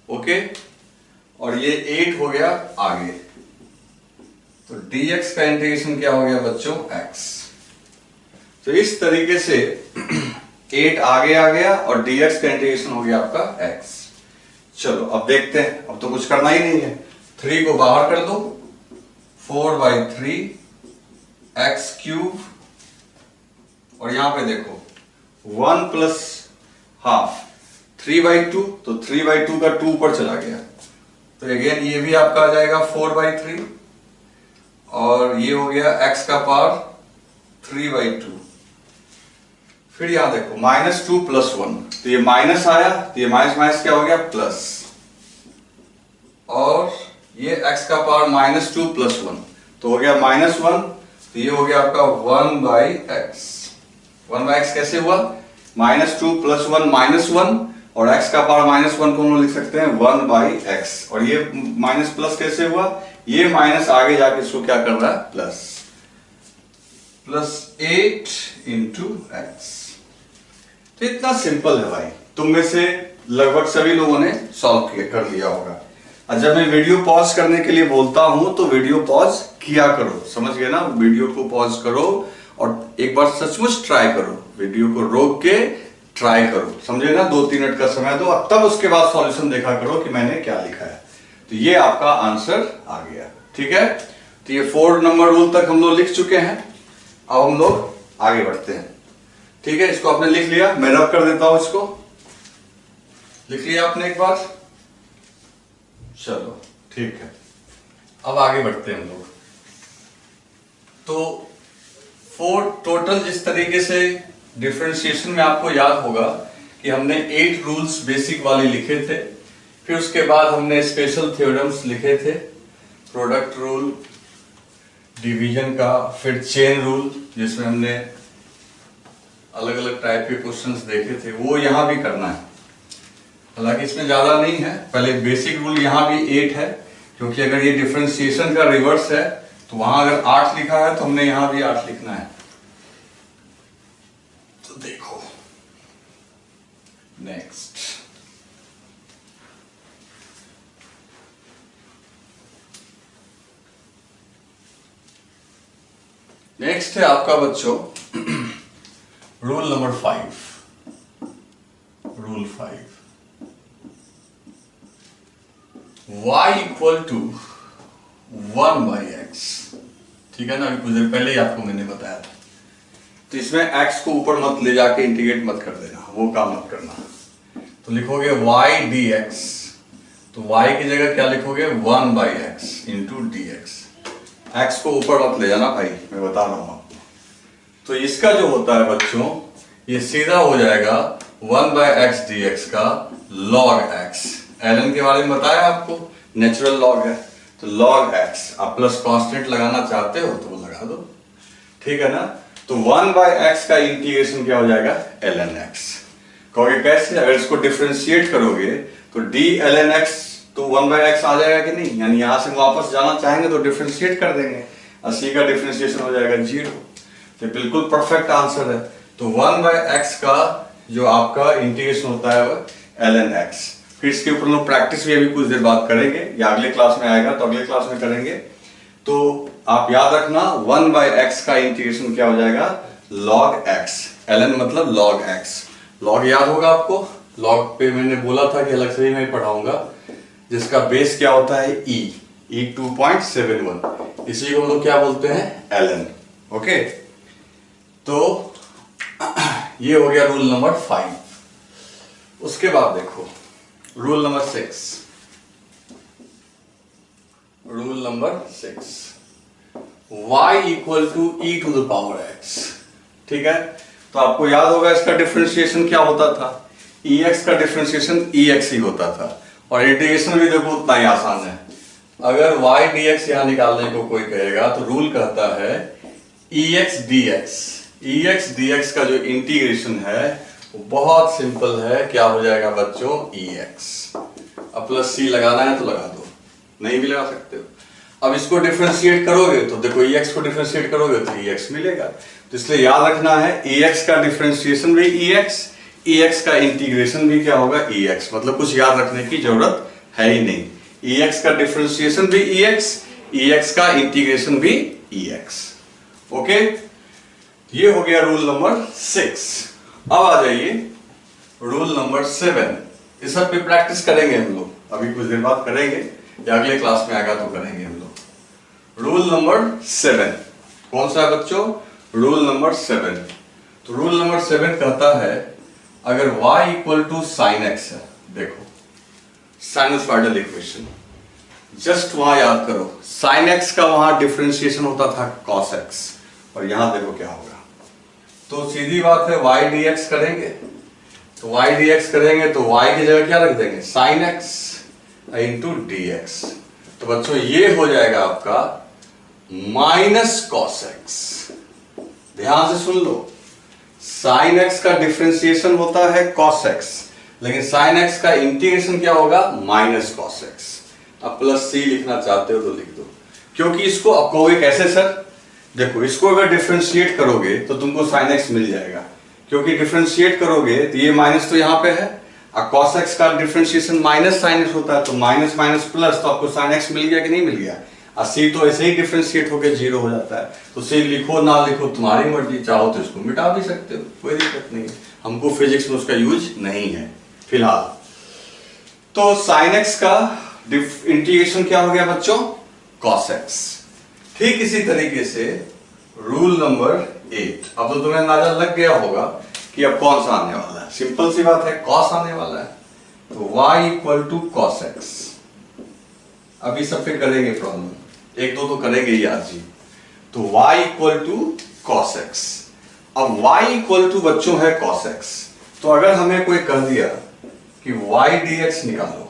A: ओके, और ये 8 हो गया आगे, तो dx का इंटीग्रेशन क्या हो गया बच्चों, x। तो इस तरीके से 8 आगे आ गया और dx का इंटीग्रेशन हो गया आपका x। चलो अब देखते हैं, अब तो कुछ करना ही नहीं है, 3 को बाहर कर दो, 4/3 x³ और यहां पे देखो 1 + ½ 3/2, तो 3/2 का 2 ऊपर चला गया, तो अगेन ये भी आपका आ जाएगा 4/3 और ये हो गया x का पावर 3/2। फिर यहां देखो -2 + 1, तो ये माइनस आया, तो ये माइनस माइनस क्या हो गया प्लस, और ये x का पावर -2 + 1 तो हो गया -1, तो ये हो गया आपका 1/x। 1/x कैसे हुआ? -2 + 1 -1 और x का पावर -1 को हम लिख सकते हैं 1/x। और ये माइनस प्लस कैसे हुआ? ये माइनस आगे जाके इसको क्या कर रहा है प्लस, +8 × x। तो इतना सिंपल है भाई, तुम में से लगभग सभी लोगों ने सॉल्व कर लिया होगा। और जब मैं वीडियो पॉज करने के लिए बोलता हूं तो वीडियो पॉज किया करो, समझ गए ना? वीडियो को पॉज करो और एक बार सचमुच ट्राई करो, वीडियो को रोक के ट्राई करो, समझे ना? 2-3 मिनट का समय दो, तब उसके बाद सॉल्यूशन देखा करो कि मैंने क्या लिखा है। तो ये आपका आंसर आ गया, ठीक है? तो ये 4 नंबर रूल तक हम लोग लिख चुके हैं। अब हम लोग आगे बढ़ते हैं, ठीक है? इसको आपने लिख लिया, मैं रब कर देता हूं, इसको लिख लिया आपने एक बार, चलो ठीक है। अब आगे बढ़ते हैं हम लोग। तो 4 टोटल जिस तरीके से डिफरेंशिएशन में आपको याद होगा कि हमने 8 रूल्स बेसिक वाले लिखे थे, फिर उसके बाद हमने स्पेशल थ्योरम्स लिखे थे, प्रोडक्ट रूल, डिवीजन का, फिर चेन रूल जिसमें हमने अलग अलग टाइप के क्वेश्चंस देखे थे, वो यहां भी करना है। हालांकि इसमें ज्यादा नहीं है, पहले बेसिक रूल यहां भी 8 है, क्योंकि अगर ये डिफरेंशिएशन का रिवर्स है तो वहां अगर 8 लिखा है तो हमने यहां भी 8 लिखना है। तो देखो नेक्स्ट, नेक्स्ट है आपका बच्चों rule number 5। Rule 5, y = 1/x, ठीक है ना? अभी कुछ देर पहले ही आपको मैंने बताया था। तो इसमें x को ऊपर मत ले जाके इंटीग्रेट मत कर देना, वो काम मत करना। तो लिखोगे y dx, तो y की जगह क्या लिखोगे? 1/x × dx। x को ऊपर मत ले जाना भाई, मैं बता रहा हूं आपको। तो इसका जो होता है बच्चों, ये सीधा हो जाएगा 1/x dx का log x। ln के बारे में बताया आपको, नेचुरल लॉग है, तो log x। आप प्लस कांस्टेंट लगाना चाहते हो तो वो लगा दो, ठीक है ना? तो 1/x का इंटीग्रेशन क्या हो जाएगा? ln x। कहोगे कैसे? अगर इसको डिफरेंशिएट करोगे तो d ln x तो 1/x आ जाएगा कि नहीं? यानी यहां से वापस जाना चाहेंगे तो डिफरेंशिएट कर देंगे, 80 का डिफरेंशिएशन हो जाएगा 0। तो बिल्कुल परफेक्ट आंसर है। तो 1/x का जो आपका इंटीग्रेशन होता है वो ln x। फिर इसके ऊपर लोग प्रैक्टिस भी अभी कुछ देर बाद करेंगे, या अगले क्लास में आएगा तो अगले क्लास में करेंगे। तो आप याद रखना 1/x का इंटीग्रेशन क्या हो जाएगा? log x। ln मतलब log x। log याद होगा आपको, log पे मैंने बोला था कि अलग से ही मैं पढ़ाऊंगा, जिसका बेस क्या होता है? e 2.71, इसी को हम लोग क्या बोलते हैं? ln। ओके, तो ये हो गया रूल नंबर 5। उसके बाद देखो rule number 6। Rule number 6, y = e⁻x, ठीक है? तो आपको याद होगा इसका डिफरेंशिएशन क्या होता था? ex का डिफरेंशिएशन ex ही होता था, और इंटीग्रेशन भी देखो उतना ही आसान है। अगर y dx यहां निकालने को कोई कहेगा तो रूल कहता है ex dx। ex dx का जो इंटीग्रेशन है वो बहुत सिंपल है, क्या हो जाएगा बच्चों? ex। अब प्लस c लगाना है तो लगा दो, नहीं भी लगा सकते हो। अब इसको डिफरेंशिएट करोगे तो देखो ex को डिफरेंशिएट करोगे तो ex मिलेगा। तो इसलिए याद रखना है ex का डिफरेंशिएशन भी ex का इंटीग्रेशन भी क्या होगा? ex। मतलब कुछ याद रखने की जरूरत है ही नहीं। ex का डिफरेंशिएशन भी ex का इंटीग्रेशन भी ex। ओके, ये हो गया रूल नंबर 6। अब आ जाइए रूल नंबर 7। इस सब पे प्रैक्टिस करेंगे हम लोग, अभी कुछ देर बाद करेंगे या अगले क्लास में आएगा तो करेंगे हम लोग। रूल नंबर 7 कौन सा है बच्चों? Rule number 7। तो रूल नंबर 7 कहता है अगर y = sin x है, देखो साइनसॉइडल इक्वेशन, जस्ट वहां याद करो, साइन एक्स का वहां डिफरेंशिएशन होता था कॉस एक्स, और यहां देखो क्या होगा। तो सीधी बात है y dx करेंगे, तो y dx करेंगे तो y की जगह क्या रख देंगे, sine x into D x. तो बच्चों ये हो जाएगा आपका माइनस कॉस एक्स। ध्यान से सुन लो, साइन एक्स का डिफरेंशिएशन होता है कॉस एक्स, लेकिन साइन एक्स का इंटीग्रेशन क्या होगा, माइनस कॉस एक्स। अब प्लस सी लिखना चाहते हो तो लिख दो, क्योंकि इसको अब कहोगे कैसे सर, देखो इसको अगर डिफरेंशिएट करोगे तो तुमको साइन एक्स मिल जाएगा, क्योंकि डिफरेंशिएट करोगे तो ये माइनस तो यहां पे है, और cos x का डिफरेंशिएशन माइनस साइन एक्स होता है, तो माइनस माइनस प्लस, तो आपको साइन एक्स मिल गया कि नहीं मिल गया। और c तो ऐसे ही डिफरेंशिएट होकर जीरो हो जाता है, तो c लिखो ना लिखो तुम्हारी मर्जी, चाहो तो इसको मिटा भी सकते हो, कोई दिक्कत नहीं है, हमको फिजिक्स में उसका यूज नहीं है फिलहाल। तो साइन एक्स का इंटीग्रेशन क्या हो गया बच्चों, cos x। ठीक इसी तरीके से रूल नंबर 8, अब तो तुम्हें अंदाजा लग गया होगा कि अब कौन सा आने वाला है, सिंपल सी बात है, cos आने वाला है, तो y equal to cos x. अभी सब पे करेंगे प्रॉब्लम, एक दो तो करेंगे ही आज जी। तो y equal to cos x. अब y इक्वल टू बच्चों है cos x, तो अगर हमें कोई कह दिया कि y dx निकालो,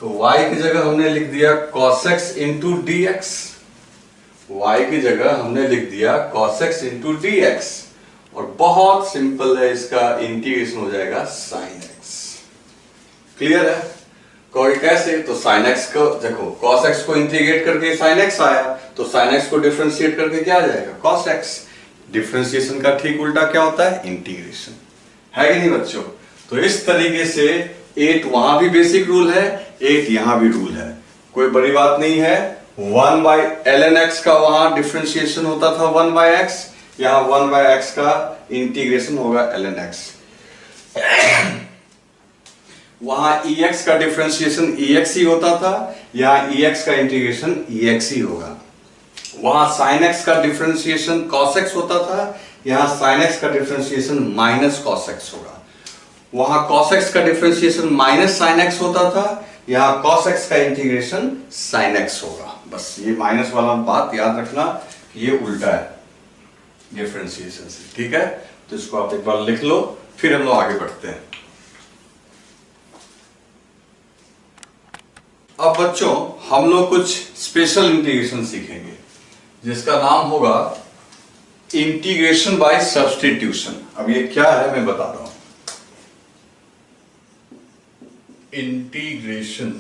A: तो y की जगह हमने लिख दिया cos x into D x, y की जगह हमने लिख दिया cos x into D x, और बहुत सिंपल है, इसका इंटीग्रेशन हो जाएगा sin x। क्लियर है, कहोगे कैसे, तो sin x को देखो, cos x को इंटीग्रेट करके sin x आया, तो sin x को डिफरेंशिएट करके क्या आ जाएगा, cos x। डिफरेंशिएशन का ठीक उल्टा क्या होता है, इंटीग्रेशन, है कि नहीं बच्चों। तो इस तरीके से 8 वहां भी बेसिक रूल है, 8 यहां भी रूल है, कोई बड़ी बात नहीं है। 1 बाय ln x का वहां डिफरेंशिएशन होता था 1 बाय x, यहां 1 बाय x का इंटीग्रेशन होगा ln x। वहां ex का डिफरेंशिएशन ex ही होता था, यहां ex का इंटीग्रेशन ex ही होगा। वहां sin x का डिफरेंशिएशन cos x होता था, यहां sin x का डिफरेंशिएशन माइनस cos x होगा। वहां cos x का डिफरेंशिएशन माइनस sin x होता था, यहां cos x का इंटीग्रेशन sin x होगा। बस ये माइनस वाला बात याद रखना कि ये उल्टा है डिफरेंशिएशन से, ठीक है। तो इसको आप एक बार लिख लो, फिर हम लोग आगे बढ़ते हैं। अब बच्चों हम लोग कुछ स्पेशल इंटीग्रेशन सीखेंगे, जिसका नाम होगा इंटीग्रेशन बाय सब्स्टिट्यूशन। अब ये क्या है मैं बता रहा हूं, इंटीग्रेशन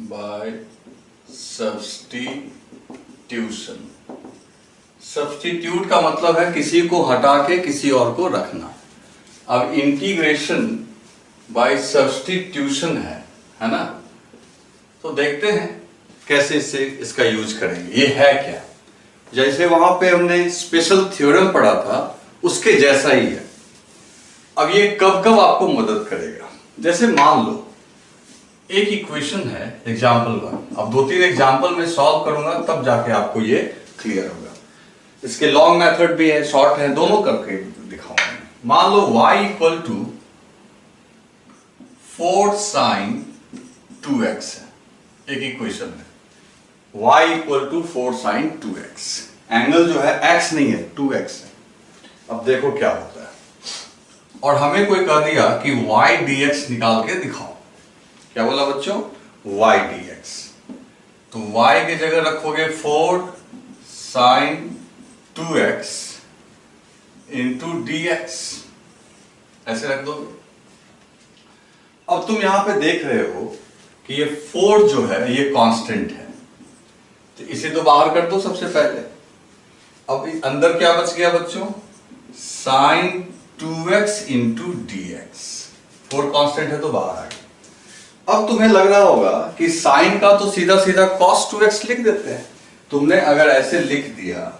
A: बाय सब्स्टिट्यूशन। सब्स्टिट्यूट का मतलब है किसी को हटा के किसी और को रखना। अब इंटीग्रेशन बाय सब्स्टिट्यूशन है ना, तो देखते हैं कैसे इससे इसका यूज करेंगे। ये है क्या, जैसे वहां पे हमने स्पेशल थ्योरम पढ़ा था उसके जैसा ही है। अब ये कब कब आपको मदद करेगा, जैसे मान लो एक इक्वेशन है एग्जाम्पल 1, अब 2-3 एग्जाम्पल में सॉल्व करूंगा तब जाके आपको ये क्लियर होगा। इसके लॉन्ग मेथड भी है, शॉर्ट है, दोनों करके दिखाऊंगा। मान लो y equal to 4 sin 2x है, एक इक्वेशन है y equal to 4 sin 2x, angle जो है x नहीं है 2x है। अब देखो क्या होता है, और हमें कोई कह दिया कि y dx निकाल के दिखाओ। क्या बोला बच्चों, y dx, तो y की जगह रखोगे 4 sin 2x इंटू dx, ऐसे रख दोगे। अब तुम यहां पे देख रहे हो कि ये 4 जो है ये कांस्टेंट है, तो इसे तो बाहर कर दो सबसे पहले। अब अंदर क्या बच गया बच्चों, sin 2x into dx, 4 constant है तो बाहर आ गया। अब तुम्हें लग रहा होगा कि साइन का तो सीधा सीधा cos 2x लिख देते हैं। तुमने अगर ऐसे लिख दिया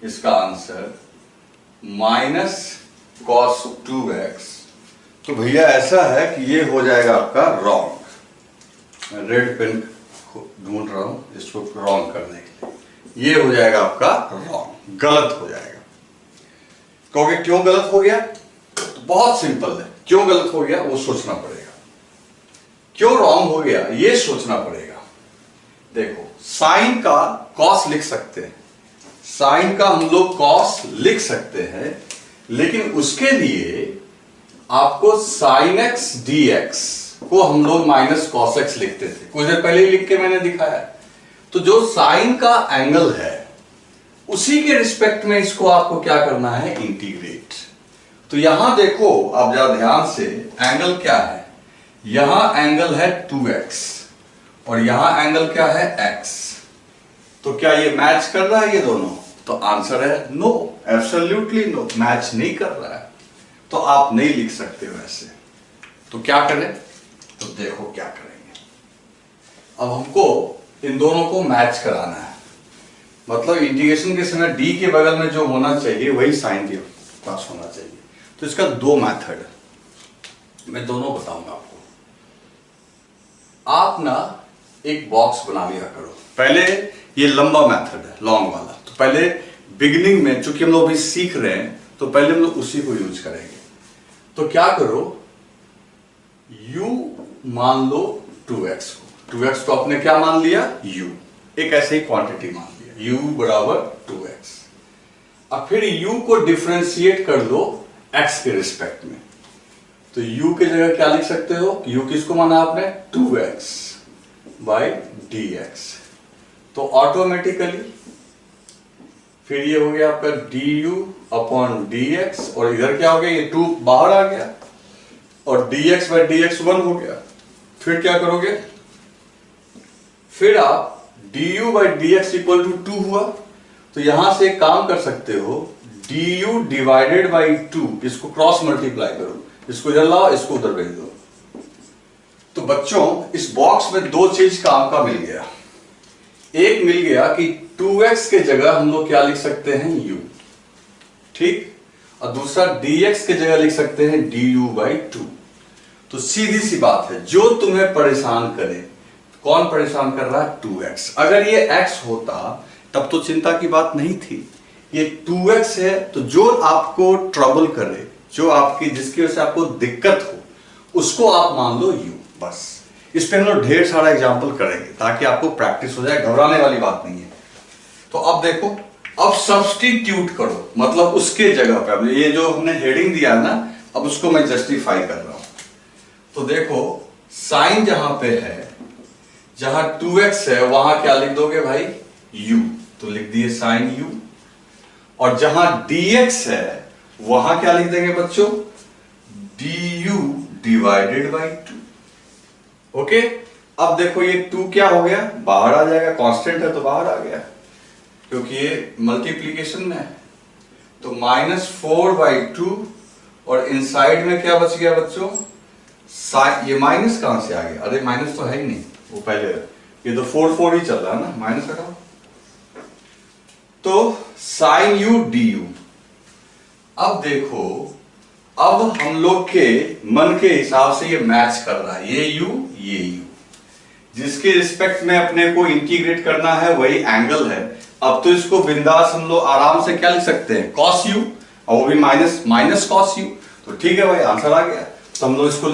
A: इसका आंसर माइनस cos 2x, तो भैया ऐसा है कि ये हो जाएगा आपका रॉन्ग। मैं रेड पेन ढूंढ रहा हूं इसको रॉन्ग करने के लिए, ये हो जाएगा आपका रॉन्ग, गलत हो जाएगा। कहोगे क्यों गलत हो गया, तो बहुत सिंपल है, क्यों गलत हो गया वो सोचना पड़ेगा। क्यों रॉन्ग हो गया ये सोचना पड़ेगा। देखो साइन का कॉस लिख सकते हैं, साइन का हम लोग कॉस लिख सकते हैं, लेकिन उसके लिए आपको साइन एक्स डी एक्स को हम लोग माइनस कॉस एक्स लिखते थे, कुछ देर पहले ही लिख के मैंने दिखाया। तो जो साइन का एंगल है उसी के रिस्पेक्ट में इसको आपको क्या करना है, इंटीग्रेट। तो यहां देखो आप जरा ध्यान से, एंगल क्या है, यहां एंगल है 2x और यहां एंगल क्या है x। तो क्या ये मैच कर रहा है ये दोनों? तो आंसर है नो, एब्सोल्युटली नो, मैच नहीं कर रहा है। तो आप नहीं लिख सकते वैसे। तो क्या करें? तो देखो क्या करेंगे, अब हमको इन दोनों को मैच कराना है। मतलब इंटीग्रेशन के समय d के बगल में जो होना चाहिए वही साइन के पास होना चाहिए। तो इसका दो मेथड है, मैं दोनों बताऊंगा आपको। आप ना एक बॉक्स बना लिया करो, पहले ये लंबा मेथड है लॉन्ग वाला, तो पहले बिगिनिंग में चूंकि हम लोग अभी सीख रहे हैं तो पहले हम लोग उसी को यूज करेंगे। तो क्या करो, u मान लो 2x को, 2x को आपने क्या मान लिया, u, एक ऐसे ही क्वांटिटी मान लिया, u बराबर 2x। अब फिर u को डिफरेंशिएट कर लो x के रिस्पेक्ट में। तो u की जगह क्या लिख सकते हो, u किसको माना आपने, 2x बाई dx। तो ऑटोमेटिकली फिर ये हो गया आपका du अपॉन dx, और इधर क्या हो गया, ये 2 बाहर आ गया और dx बाई dx 1 हो गया। फिर क्या करोगे, फिर आप du by dx equal to 2 हुआ। तो यहां से एक काम कर सकते हो, du डिवाइडेड बाई 2, इसको क्रॉस मल्टीप्लाई करो, इसको इधर लाओ, इसको उधर भेज दो। तो बच्चों इस बॉक्स में दो चीज काम का मिल गया। एक मिल गया कि 2x के जगह हम लोग क्या लिख सकते हैं, u, ठीक, और दूसरा dx के जगह लिख सकते हैं du बाई 2। तो सीधी सी बात है, जो तुम्हें परेशान करे, कौन परेशान कर रहा है, 2x। अगर ये x होता तब तो चिंता की बात नहीं थी, ये 2x है, तो जो आपको ट्रबल करे, जो आपकी जिसकी वजह से आपको दिक्कत हो, उसको आप मान लो u। बस इस पे हम लोग ढेर सारा एग्जाम्पल करेंगे ताकि आपको प्रैक्टिस हो जाए, घबराने वाली बात नहीं है। तो अब देखो, अब सब्स्टिट्यूट करो, मतलब उसके जगह पे, अब ये जो हमने हेडिंग दिया है ना, अब उसको मैं जस्टिफाई कर रहा हूं। तो देखो साइन जहां पे है, जहां 2x है वहां क्या लिख दोगे भाई, u, तो लिख दिए साइन u। और जहां dx है वहां क्या लिख देंगे बच्चों, du डिवाइडेड बाई 2। ओके, अब देखो ये 2 क्या हो गया, बाहर आ जाएगा, कांस्टेंट है तो बाहर आ गया, क्योंकि ये मल्टीप्लीकेशन में है। तो -4/2, और इनसाइड में क्या बच गया बच्चों, ये माइनस कहां से आ गया, अरे माइनस तो है ही नहीं, वो पहले, ये तो 4 ही चल रहा है ना, माइनस हटाओ। तो साइन u du। अब देखो, अब हम लोग के मन के हिसाब से ये मैच कर रहा है, ये u ये u, जिसके रिस्पेक्ट में अपने को इंटीग्रेट करना है वही एंगल है। अब तो इसको बिंदास हम लोग आराम से क्या लिख सकते हैं, cos u, और वो भी माइनस cos u। तो ठीक है भाई, आंसर आ गया। तो हम लोग इसको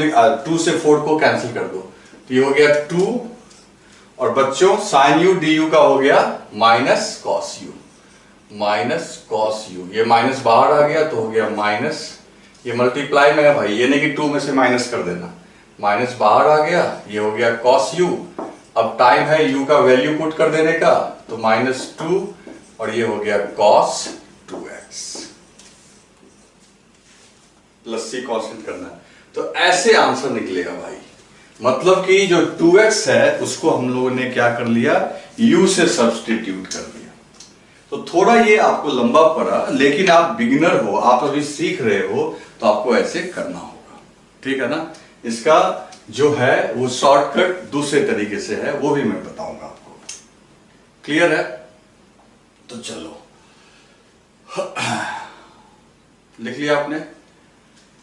A: 2 से 4 को कैंसिल कर दो, तो ये हो गया 2, और बच्चों साइन u du का हो गया माइनस cos u, ये माइनस बाहर आ गया तो हो गया माइनस, ये मल्टीप्लाई में है भाई, ये नहीं कि 2 में से माइनस कर देना, माइनस बाहर आ गया, ये हो गया cos u। अब टाइम है u का वैल्यू पुट कर देने का, तो -2, और ये हो गया cos 2x, plus c constant करना है। तो ऐसे आंसर निकलेगा भाई, मतलब कि जो 2x है उसको हम लोगों ने क्या कर लिया, u से सब्स्टिट्यूट कर लिया। तो थोड़ा ये आपको लंबा पड़ा, लेकिन आप बिगिनर हो, आप अभी सीख रहे हो, तो आपको ऐसे करना होगा, ठीक है ना। इसका जो है वो शॉर्टकट दूसरे तरीके से है, वो भी मैं बताऊंगा आपको, क्लियर है। तो चलो लिख लिया आपने।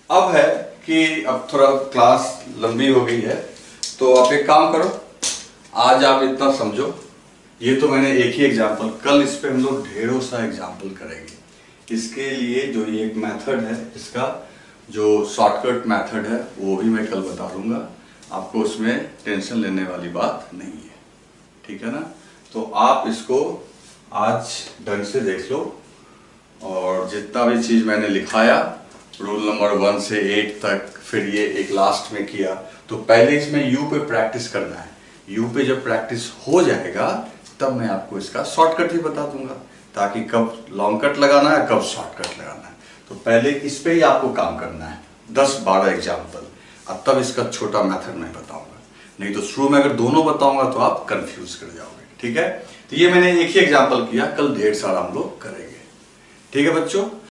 A: अब है कि अब थोड़ा क्लास लंबी हो गई है, तो आप एक काम करो, आज आप इतना समझो, ये तो मैंने एक ही एग्जाम्पल, कल इस पे हम लोग ढेरों सा एग्जाम्पल करेंगे। इसके लिए जो ये एक मेथड है, इसका जो शॉर्टकट मेथड है वो भी मैं कल बता दूंगा। आपको उसमें टेंशन लेने वाली बात नहीं है, ठीक है ना। तो आप इसको आज ढंग से देख लो, और जितना भी चीज मैंने लिखाया रूल नंबर 1 से 8 तक, फिर ये एक लास्ट में किया, तो पहले इसमें यू पे प्रैक्टिस करना है। यू पे जब प्रैक्टिस हो जाएगा तब मैं आपको इसका शॉर्टकट ही बता दूंगा, ताकि कब लॉन्ग कट लगाना है कब शॉर्टकट लगाना है। तो पहले इस पे ही आपको काम करना है, 10-12 एग्जाम्पल, अब तब इसका छोटा मेथड मैं बताऊंगा, नहीं तो शुरू में अगर दोनों बताऊंगा तो आप कंफ्यूज कर जाओगे, ठीक है। तो ये मैंने एक ही एग्जाम्पल किया, कल ढेर सारा हम लोग करेंगे, ठीक है बच्चों।